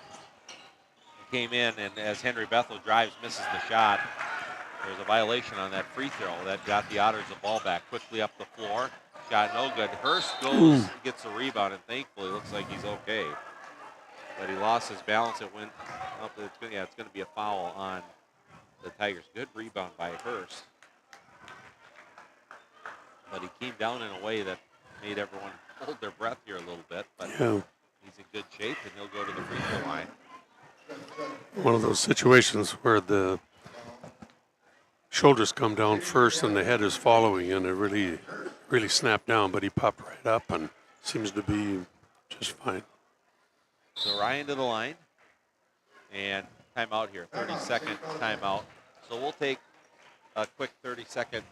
and as Henry Bethel drives, misses the shot. There's a violation on that free throw that got the Otters the ball back quickly up the floor. Shot no good. Hurst goes, gets the rebound, and thankfully looks like he's okay. But he lost his balance. It went up. It's going to be a foul on the Tigers. Good rebound by Hurst. But he came down in a way that made everyone hold their breath here a little bit. But he's in good shape, and he'll go to the free throw line. One of those situations where the shoulders come down first and the head is following, and it really snapped down, but he popped right up and seems to be just fine. So Ryan to the line, and timeout here, 30-second timeout. So we'll take a quick 30-second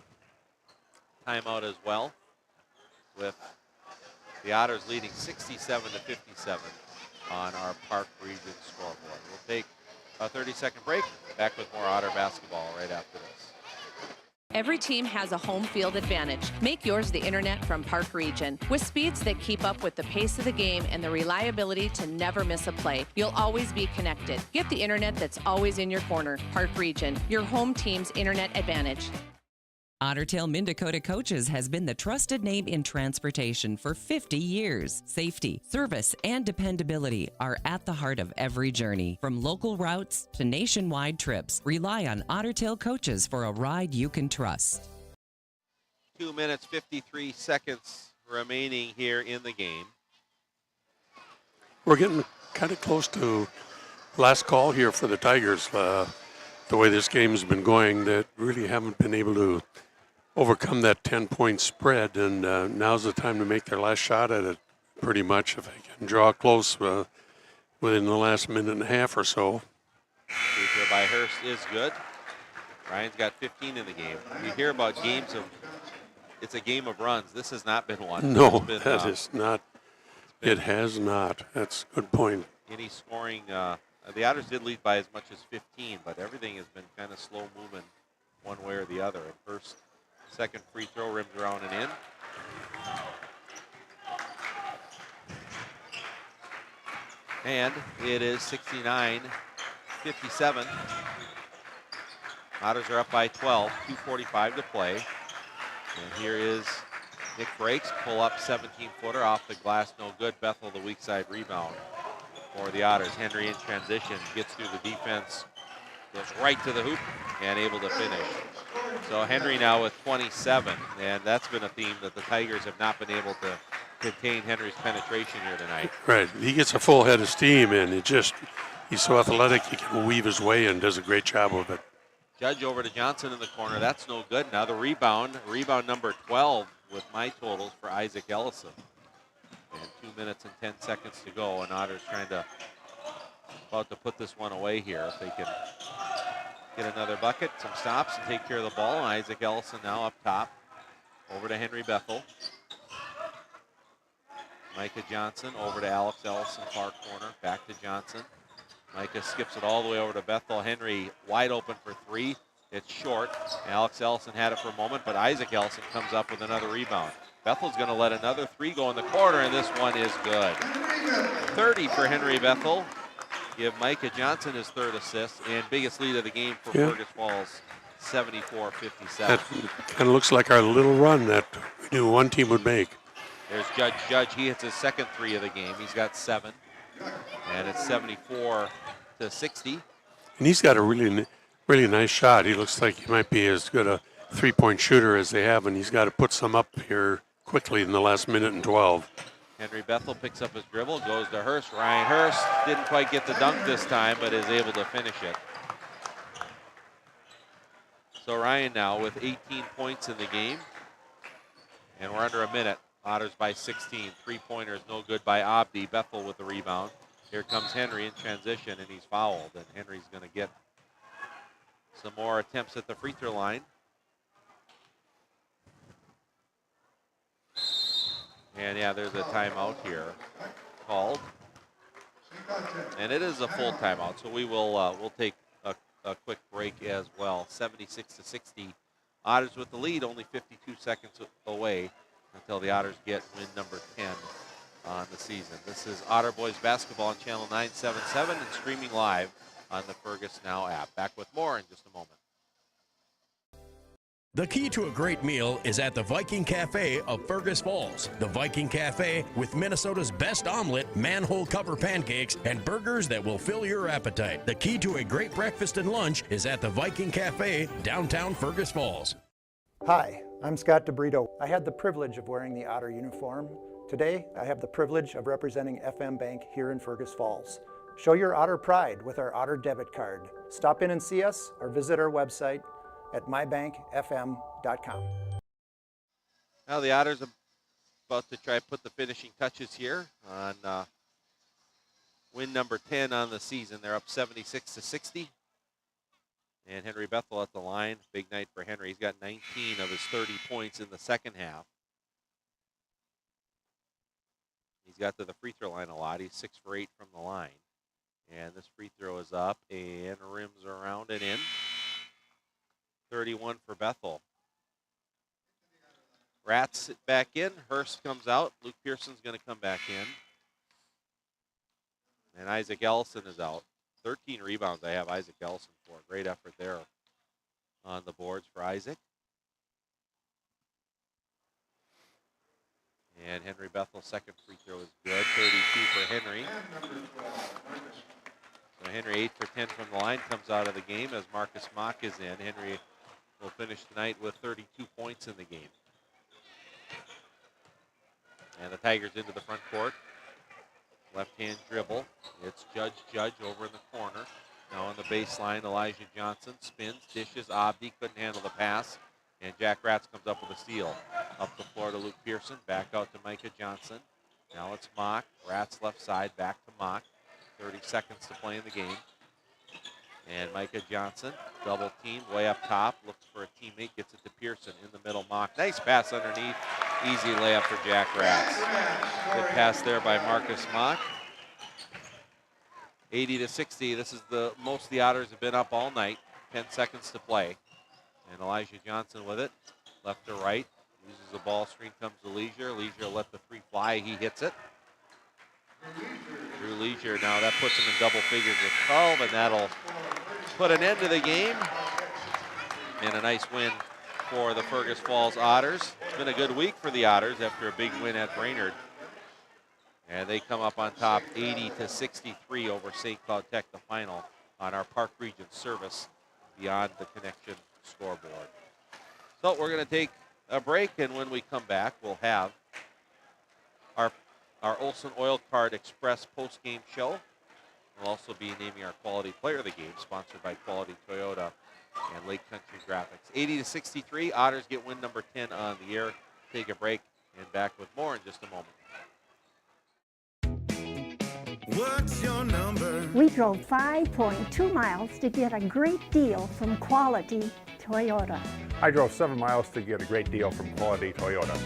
timeout as well, with the Otters leading 67-57 on our Park Region scoreboard. We'll take a 30-second break. Back with more Otter basketball right after this. Every team has a home field advantage. Make yours the internet from Park Region. With speeds that keep up with the pace of the game and the reliability to never miss a play, you'll always be connected. Get the internet that's always in your corner. Park Region, your home team's internet advantage. Otter Tail Minn-Dakota Coaches has been the trusted name in transportation for 50 years. Safety, service, and dependability are at the heart of every journey. From local routes to nationwide trips, rely on Otter Tail Coaches for a ride you can trust. 2 minutes, 53 seconds remaining here in the game. We're getting kind of close to last call here for the Tigers. The way this game's been going, that really haven't been able to overcome that 10-point spread, and now's the time to make their last shot at it, pretty much, if they can draw close within the last minute and a half or so. Free throw by Hurst is good. Ryan's got 15 in the game. We hear about games of, it's a game of runs. This has not been one. No, that is not. It has not. That's a good point. Any scoring, the Otters did lead by as much as 15, but everything has been kind of slow moving one way or the other. And Hurst, second free throw, rimmed around and in. And it is 69-57. Otters are up by 12, 2:45 to play. And here is Nick Breaks, pull up 17-footer off the glass, no good. Bethel, the weak side rebound for the Otters. Henry in transition, gets through the defense, goes right to the hoop, and able to finish. So Henry now with 27, and that's been a theme that the Tigers have not been able to contain Henry's penetration here tonight. Right, he gets a full head of steam, and he's so athletic, he can weave his way and does a great job of it. Judge over to Johnson in the corner, that's no good. Now the rebound number 12 with my totals for Isaac Ellison. And 2 minutes and 10 seconds to go, and Otters about to put this one away here. If they can get another bucket, some stops, and take care of the ball. And Isaac Ellison now up top. Over to Henry Bethel. Micah Johnson over to Alex Ellison, far corner. Back to Johnson. Micah skips it all the way over to Bethel. Henry wide open for three. It's short. Alex Ellison had it for a moment, but Isaac Ellison comes up with another rebound. Bethel's going to let another three go in the corner, and this one is good. 30 for Henry Bethel. give Micah Johnson his third assist and biggest lead of the game for Yeah. Fergus Falls, 74-57. That kind of looks like our little run that we knew one team would make. There's Judge Judge. He hits his second three of the game. He's got 7. And it's 74-60. And he's got a really nice shot. He looks like he might be as good a three-point shooter as they have, and he's got to put some up here quickly in the last minute and 12. Henry Bethel picks up his dribble, goes to Hurst. Ryan Hurst didn't quite get the dunk this time, but is able to finish it. So Ryan now with 18 points in the game. And we're under a minute. Otters by 16. Three-pointers no good by Abdi. Bethel with the rebound. Here comes Henry in transition, and he's fouled. And Henry's going to get some more attempts at the free throw line. And yeah, there's a timeout here called. And it is a full timeout, so we will we'll take a quick break as well. 76-60. Otters with the lead, only 52 seconds away until the Otters get win number 10 on the season. This is Otter Boys basketball on channel 977 and streaming live on the Fergus Now app. Back with more in just a moment. The key to a great meal is at the Viking Cafe of Fergus Falls. The Viking Cafe with Minnesota's best omelet, manhole cover pancakes, and burgers that will fill your appetite. The key to a great breakfast and lunch is at the Viking Cafe, downtown Fergus Falls. Hi, I'm Scott DeBrito. I had the privilege of wearing the Otter uniform. Today, I have the privilege of representing FM Bank here in Fergus Falls. Show your Otter pride with our Otter debit card. Stop in and see us or visit our website at mybankfm.com. Now the Otters are about to try to put the finishing touches here on win number 10 on the season. They're up 76-60. And Henry Bethel at the line. Big night for Henry. He's got 19 of his 30 points in the second half. He's got to the free throw line a lot. He's 6 for 8 from the line. And this free throw is up and rims around and in. 31 for Bethel. Rats it back in. Hurst comes out. Luke Pearson's going to come back in. And Isaac Ellison is out. 13 rebounds I have Isaac Ellison for. Great effort there on the boards for Isaac. And Henry Bethel's second free throw is good. 32 for Henry. So Henry 8 for 10 from the line comes out of the game as Marcus Mock is in. Henry will finish tonight with 32 points in the game. And the Tigers into the front court. Left-hand dribble. It's Judge over in the corner. Now on the baseline, Elijah Johnson spins, dishes. Abdi couldn't handle the pass. And Jack Ratz comes up with a steal. Up the floor to Luke Pearson. Back out to Micah Johnson. Now it's Mock. Ratz left side, back to Mock. 30 seconds to play in the game. And Micah Johnson, double team, way up top. Looks for a teammate, gets it to Pearson in the middle. Mock. Nice pass underneath. Easy layup for Jack Ratz. Good pass there by Marcus Mock. 80-60. This is the most the Otters have been up all night. 10 seconds to play. And Elijah Johnson with it. Left to right. Uses the ball screen, comes to Leisure. Leisure let the three fly. He hits it. Drew Leisure now, that puts him in double figures with 12, and that'll put an end to the game. And a nice win for the Fergus Falls Otters. It's been a good week for the Otters after a big win at Brainerd. And they come up on top 80-63 over St. Cloud Tech, the final on our Park Region service Beyond the Connection scoreboard. So we're going to take a break, and when we come back, we'll have our Olson Oil Card Express post-game show. We'll also be naming our Quality Player of the Game, sponsored by Quality Toyota and Lake Country Graphics. 80-63, Otters get win number 10 on the air. Take a break and back with more in just a moment. What's your number? We drove 5.2 miles to get a great deal from Quality Toyota. I drove 7 miles to get a great deal from Quality Toyota.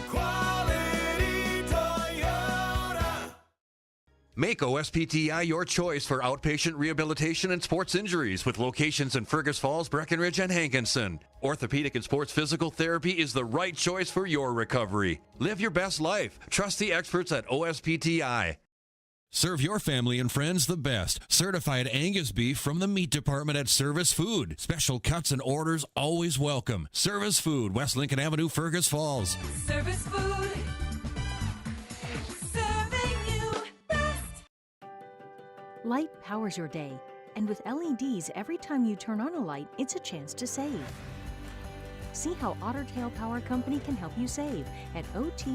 Make OSPTI your choice for outpatient rehabilitation and sports injuries with locations in Fergus Falls, Breckenridge, and Hankinson. Orthopedic and sports physical therapy is the right choice for your recovery. Live your best life. Trust the experts at OSPTI. Serve your family and friends the best. Certified Angus beef from the meat department at Service Food. Special cuts and orders always welcome. Service Food, West Lincoln Avenue, Fergus Falls. Service Food. Serving you best. Light powers your day, and with LEDs, every time you turn on a light, it's a chance to save. See how Ottertail Power Company can help you save at otpco.com/LED.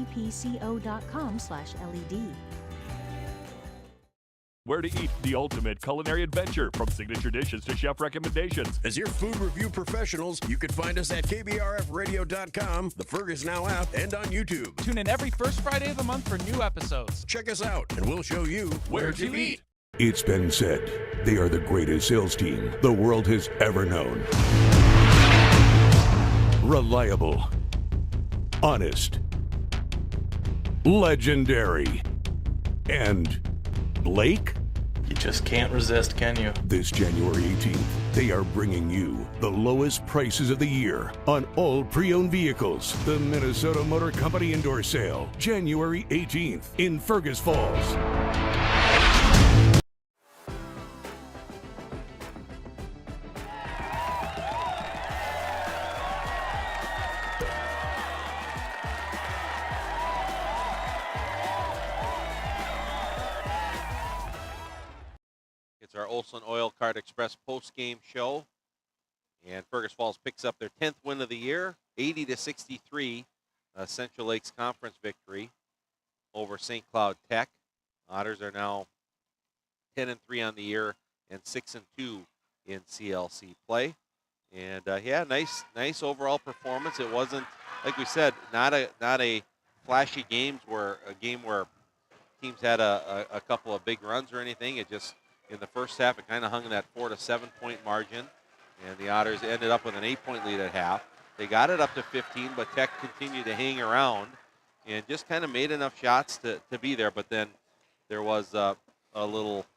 Where to eat, the ultimate culinary adventure, from signature dishes to chef recommendations. As your food review professionals, you can find us at KBRFradio.com, the Fergus Now app, and on YouTube. Tune in every first Friday of the month for new episodes. Check us out, and we'll show you where to eat. It's been said, they are the greatest sales team the world has ever known. Reliable, honest, legendary, and Blake? You just can't resist, can you? This January 18th, they are bringing you the lowest prices of the year on all pre-owned vehicles. The Minnesota Motor Company Indoor Sale, January 18th in Fergus Falls. It's our Olson Oil Card Express post-game show. And Fergus Falls picks up their 10th win of the year, 80-63, Central Lakes Conference victory over St. Cloud Tech. Otters are now 10-3 on the year and 6-2 in CLC play. And yeah, nice overall performance. It wasn't, like we said, not a flashy game where teams had a couple of big runs or anything. It just, in the first half, it kind of hung in that 4 to 7 point margin, and the Otters ended up with an 8-point lead at half. They got it up to 15, but Tech continued to hang around and just kind of made enough shots to be there. But then there was a little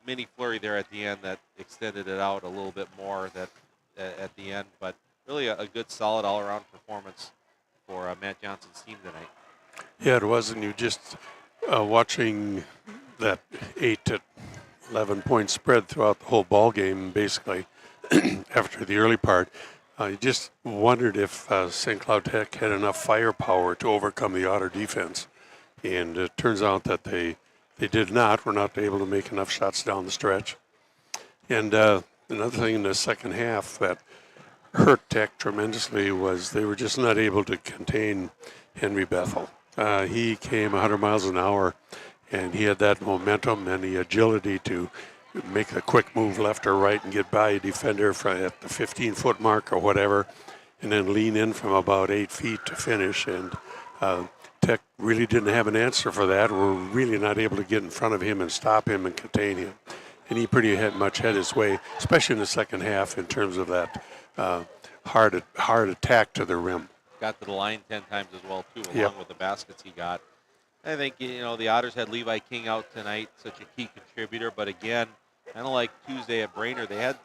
mini flurry there at the end that extended it out a little bit more at the end. But really a good, solid all-around performance for Matt Johnson's team tonight. Yeah, it was, and you just watching that 8 to 11 point spread throughout the whole ball game, basically, after the early part. You just wondered if St. Cloud Tech had enough firepower to overcome the Otter defense. And it turns out that they did not. Were not able to make enough shots down the stretch. And another thing in the second half that hurt Tech tremendously was they were just not able to contain Henry Bethel. He came 100 miles an hour, and he had that momentum and the agility to make a quick move left or right and get by a defender at the 15-foot mark or whatever, and then lean in from about 8 feet to finish. And Tech really didn't have an answer for that. We're really not able to get in front of him and stop him and contain him. And he pretty much had his way, especially in the second half, in terms of that hard attack to the rim. Got to the line 10 times as well, too, along with the baskets he got. I think, the Otters had Levi King out tonight, such a key contributor. But again, kind of like Tuesday at Brainerd, they had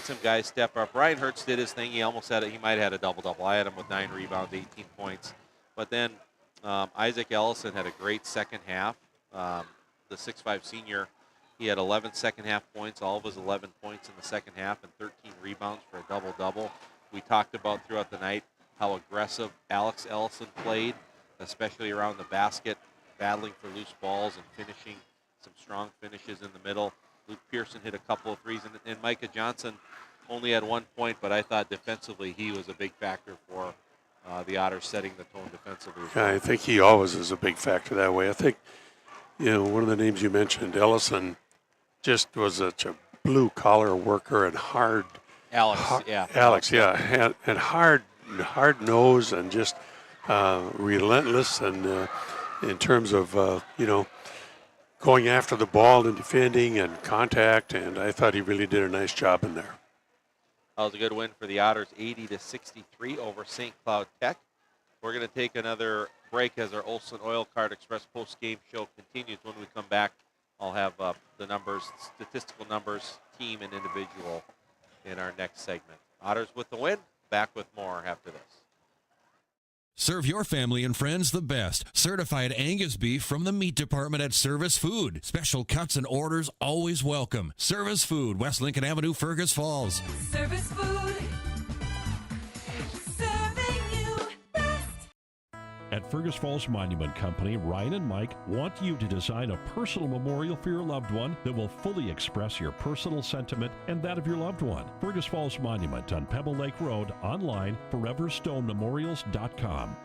some guys step up. Ryan Hertz did his thing. He almost had he might have had a double-double. I had him with 9 rebounds, 18 points. But then Isaac Ellison had a great second half. The 6'5 senior, he had 11 second-half points, all of his 11 points in the second half, and 13 rebounds for a double-double. We talked about throughout the night how aggressive Alex Ellison played, especially around the basket, battling for loose balls and finishing some strong finishes in the middle. Luke Pearson hit a couple of threes, and Micah Johnson only had 1 point, but I thought defensively he was a big factor for the Otters setting the tone defensively. Yeah, I think he always is a big factor that way. I think, one of the names you mentioned, Ellison, just was such a blue-collar worker and hard. Alex, and hard nose and just relentless, and in terms of going after the ball and defending and contact, and I thought he really did a nice job in there. That was a good win for the Otters, 80-63 over St. Cloud Tech. We're going to take another break as our Olson Oil Card Express post-game show continues. When we come back, I'll have the numbers, statistical numbers, team and individual in our next segment. Otters with the win. Back with more after this. Serve your family and friends the best. Certified Angus beef from the meat department at Service Food. Special cuts and orders always welcome. Service Food, West Lincoln Avenue, Fergus Falls. Service Food. Serving you best. At Fergus Falls Monument Company, Ryan and Mike want you to design a personal memorial for your loved one that will fully express your personal sentiment and that of your loved one. Fergus Falls Monument on Pebble Lake Road, online, foreverstonememorials.com.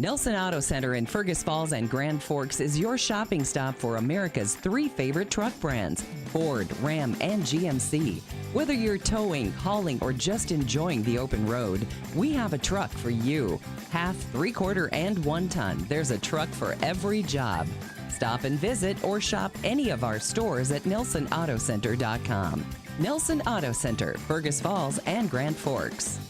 Nelson Auto Center in Fergus Falls and Grand Forks is your shopping stop for America's 3 favorite truck brands, Ford, Ram, and GMC. Whether you're towing, hauling, or just enjoying the open road, we have a truck for you. Half, 3/4, and 1 ton. There's a truck for every job. Stop and visit or shop any of our stores at NelsonAutoCenter.com. Nelson Auto Center, Fergus Falls and Grand Forks.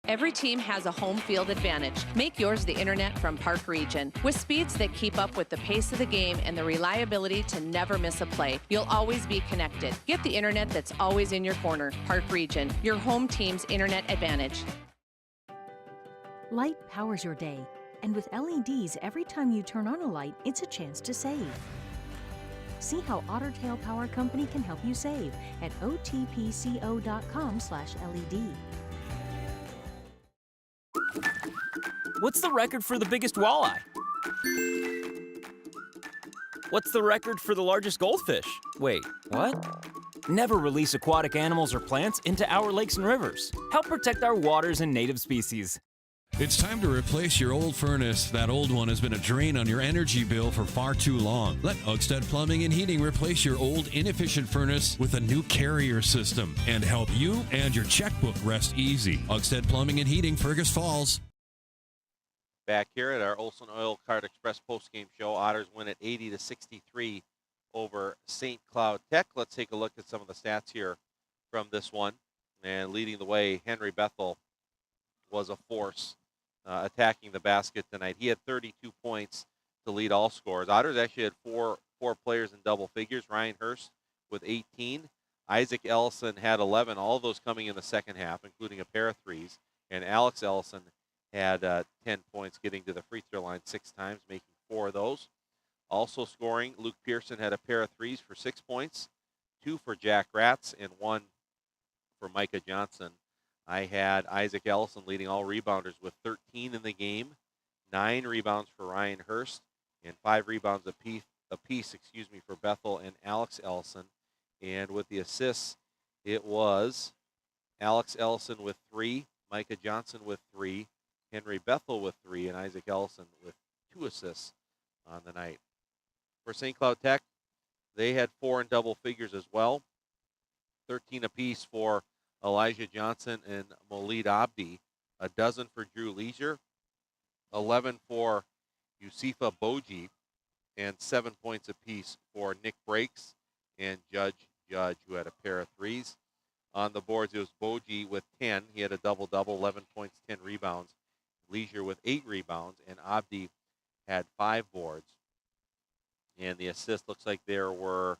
Every team has a home field advantage. Make yours the internet from Park Region. With speeds that keep up with the pace of the game and the reliability to never miss a play, you'll always be connected. Get the internet that's always in your corner. Park Region, your home team's internet advantage. Light powers your day, and with LEDs, every time you turn on a light, it's a chance to save. See how Otter Tail Power Company can help you save at otpco.com/LED. What's the record for the biggest walleye? What's the record for the largest goldfish? Wait, what? Never release aquatic animals or plants into our lakes and rivers. Help protect our waters and native species. It's time to replace your old furnace. That old one has been a drain on your energy bill for far too long. Let Ugstead Plumbing and Heating replace your old inefficient furnace with a new carrier system and help you and your checkbook rest easy. Ugstead Plumbing and Heating, Fergus Falls. Back here at our Olson Oil Card Express postgame show, Otters win at 80-63 over St. Cloud Tech. Let's take a look at some of the stats here from this one. And leading the way, Henry Bethel was a force attacking the basket tonight. He had 32 points to lead all scorers. Otters actually had four players in double figures. Ryan Hurst with 18. Isaac Ellison had 11, all of those coming in the second half, including a pair of threes. And Alex Ellison had 10 points, getting to the free throw line 6 times, making 4 of those. Also scoring, Luke Pearson had a pair of threes for 6 points, 2 for Jack Ratz, and 1 for Micah Johnson. I had Isaac Ellison leading all rebounders with 13 in the game, 9 rebounds for Ryan Hurst, and 5 rebounds apiece for Bethel and Alex Ellison. And with the assists, it was Alex Ellison with 3, Micah Johnson with 3, Henry Bethel with 3, and Isaac Ellison with 2 assists on the night. For St. Cloud Tech, they had 4 in double figures as well, 13 apiece for Elijah Johnson and Molid Abdi, a dozen for Drew Leisure, 11 for Yusufa Boji, and 7 points apiece for Nick Breaks and Judge, who had a pair of threes. On the boards, it was Boji with 10. He had a double-double, 11 points, 10 rebounds. Leisure with 8 rebounds, and Abdi had 5 boards. And the assist looks like there were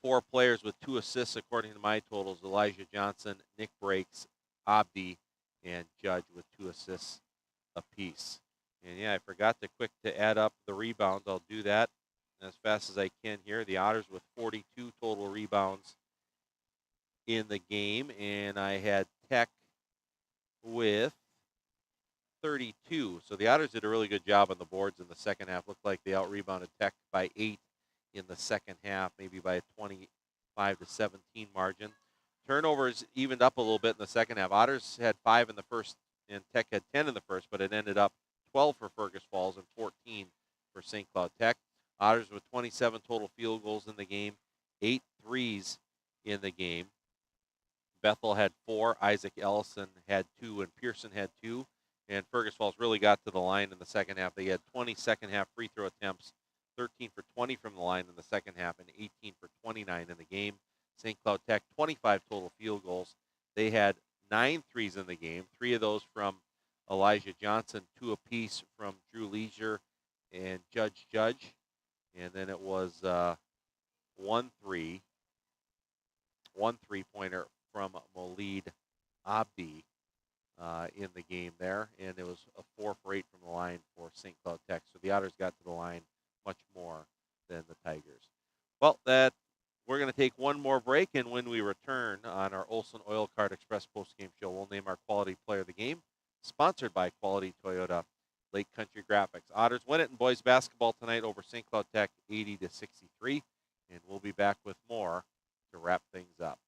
4 players with 2 assists according to my totals: Elijah Johnson, Nick Breaks, Abdi, and Judge with 2 assists apiece. And yeah, I forgot to add up the rebounds. I'll do that as fast as I can here. The Otters with 42 total rebounds in the game, and I had Tech with 32. So the Otters did a really good job on the boards in the second half. Looked like they out-rebounded Tech by 8 in the second half, maybe by a 25-17 margin. Turnovers evened up a little bit in the second half. Otters had 5 in the first, and Tech had 10 in the first, but it ended up 12 for Fergus Falls and 14 for St. Cloud Tech. Otters with 27 total field goals in the game, 8 threes in the game. Bethel had 4, Isaac Ellison had 2, and Pearson had 2. And Fergus Falls really got to the line in the second half. They had 20 second-half free throw attempts, 13 for 20 from the line in the second half, and 18 for 29 in the game. St. Cloud Tech, 25 total field goals. They had 9 threes in the game, 3 of those from Elijah Johnson, 2 apiece from Drew Leisure and Judge. And then it was one three-pointer from Molid Abdi in the game there, and it was a 4 for 8 from the line for St. Cloud Tech. So the Otters got to the line much more than the Tigers. Well, we're going to take one more break, and when we return on our Olson Oil Card Express postgame show, we'll name our Quality Player of the Game, sponsored by Quality Toyota Lake Country Graphics. Otters win it in boys basketball tonight over St. Cloud Tech, 80-63, and we'll be back with more to wrap things up.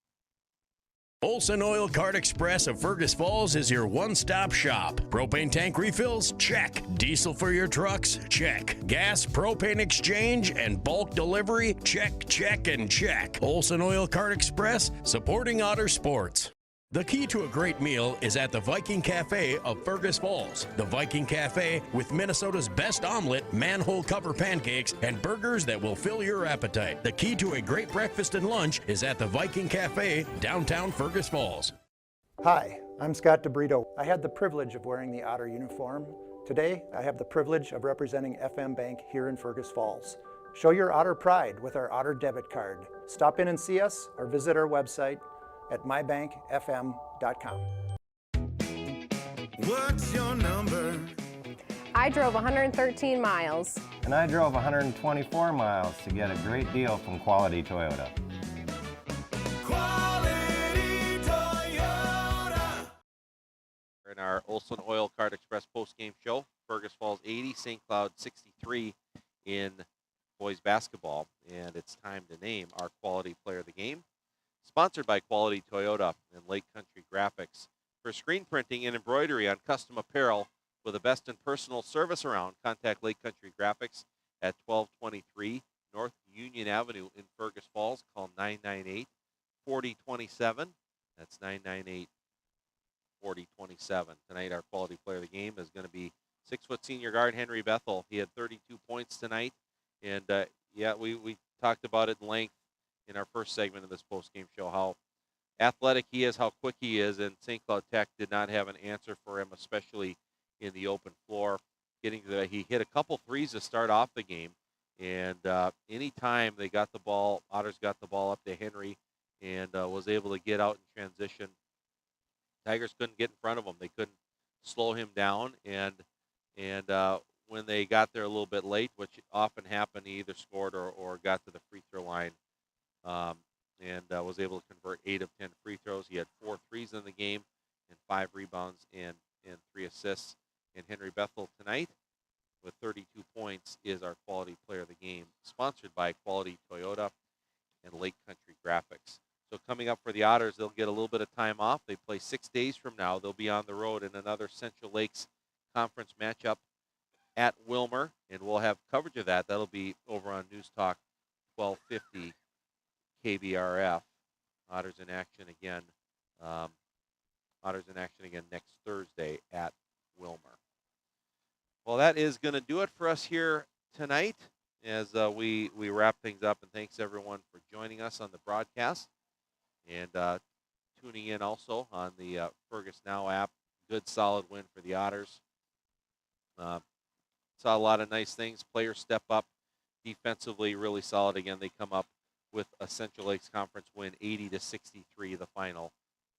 Olson Oil Card Express of Fergus Falls is your one-stop shop. Propane tank refills? Check. Diesel for your trucks? Check. Gas, propane exchange, and bulk delivery? Check, check, and check. Olson Oil Card Express, supporting Otter sports. The key to a great meal is at the Viking Cafe of Fergus Falls. The Viking Cafe with Minnesota's best omelet, manhole cover pancakes, and burgers that will fill your appetite. The key to a great breakfast and lunch is at the Viking Cafe, downtown Fergus Falls. Hi, I'm Scott DeBrito. I had the privilege of wearing the Otter uniform. Today, I have the privilege of representing FM Bank here in Fergus Falls. Show your Otter pride with our Otter debit card. Stop in and see us or visit our website at mybankfm.com. What's your number? I drove 113 miles. And I drove 124 miles to get a great deal from Quality Toyota. Quality Toyota. In our Olson Oil Card Express postgame show, Fergus Falls 80, St. Cloud 63 in boys basketball. And it's time to name our Quality Player of the Game. Sponsored by Quality Toyota and Lake Country Graphics. For screen printing and embroidery on custom apparel with the best in personal service around, contact Lake Country Graphics at 1223 North Union Avenue in Fergus Falls. Call 998-4027. That's 998-4027. Tonight, our Quality Player of the Game is going to be 6-foot senior guard Henry Bethel. He had 32 points tonight. And, we talked about it in length in our first segment of this postgame show, how athletic he is, how quick he is, and St. Cloud Tech did not have an answer for him, especially in the open floor. He hit a couple threes to start off the game, and anytime they got the ball, Otters got the ball up to Henry and was able to get out in transition. Tigers couldn't get in front of him. They couldn't slow him down, and when they got there a little bit late, which often happened, he either scored or got to the free throw line. And was able to convert 8 of 10 free throws. He had 4 threes in the game and 5 rebounds and 3 assists. And Henry Bethel tonight with 32 points is our Quality Player of the Game, sponsored by Quality Toyota and Lake Country Graphics. So coming up for the Otters, they'll get a little bit of time off. They play 6 days from now. They'll be on the road in another Central Lakes Conference matchup at Wilmer, and we'll have coverage of that. That'll be over on News Talk 1250. KBRF. Otters in action again. Next Thursday at Wilmer. Well, that is going to do it for us here tonight as we wrap things up. And thanks everyone for joining us on the broadcast and tuning in also on the Fergus Now app. Good solid win for the Otters. Saw a lot of nice things. Players step up defensively, really solid. Again, they come up with a Central Lakes Conference win, 80-63, the final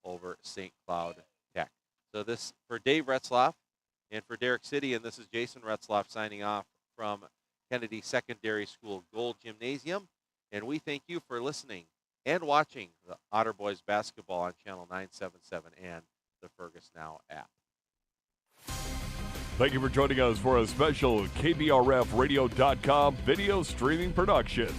over St. Cloud Tech. So this for Dave Retzloff and for Derek City, and this is Jason Retzloff signing off from Kennedy Secondary School Gold Gymnasium. And we thank you for listening and watching the Otter Boys basketball on Channel 977 and the Fergus Now app. Thank you for joining us for a special KBRFradio.com video streaming production.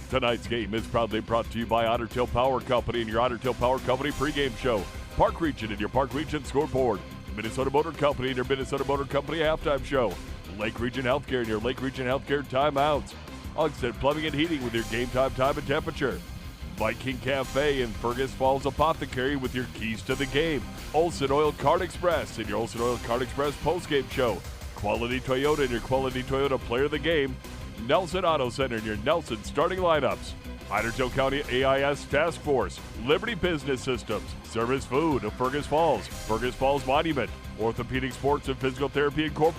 Tonight's game is proudly brought to you by Otter Tail Power Company and your Otter Tail Power Company pregame show. Park Region and your Park Region scoreboard. Minnesota Motor Company and your Minnesota Motor Company halftime show. Lake Region Healthcare and your Lake Region Healthcare timeouts. Ugsted Plumbing and Heating with your game time and temperature. Viking Cafe and Fergus Falls Apothecary with your keys to the game. Olson Oil Card Express and your Olson Oil Card Express postgame show. Quality Toyota and your Quality Toyota player of the game. Nelson Auto Center and your Nelson starting lineups. Idaho County AIS Task Force, Liberty Business Systems, Service Food of Fergus Falls Monument, Orthopedic Sports and Physical Therapy Incorporated.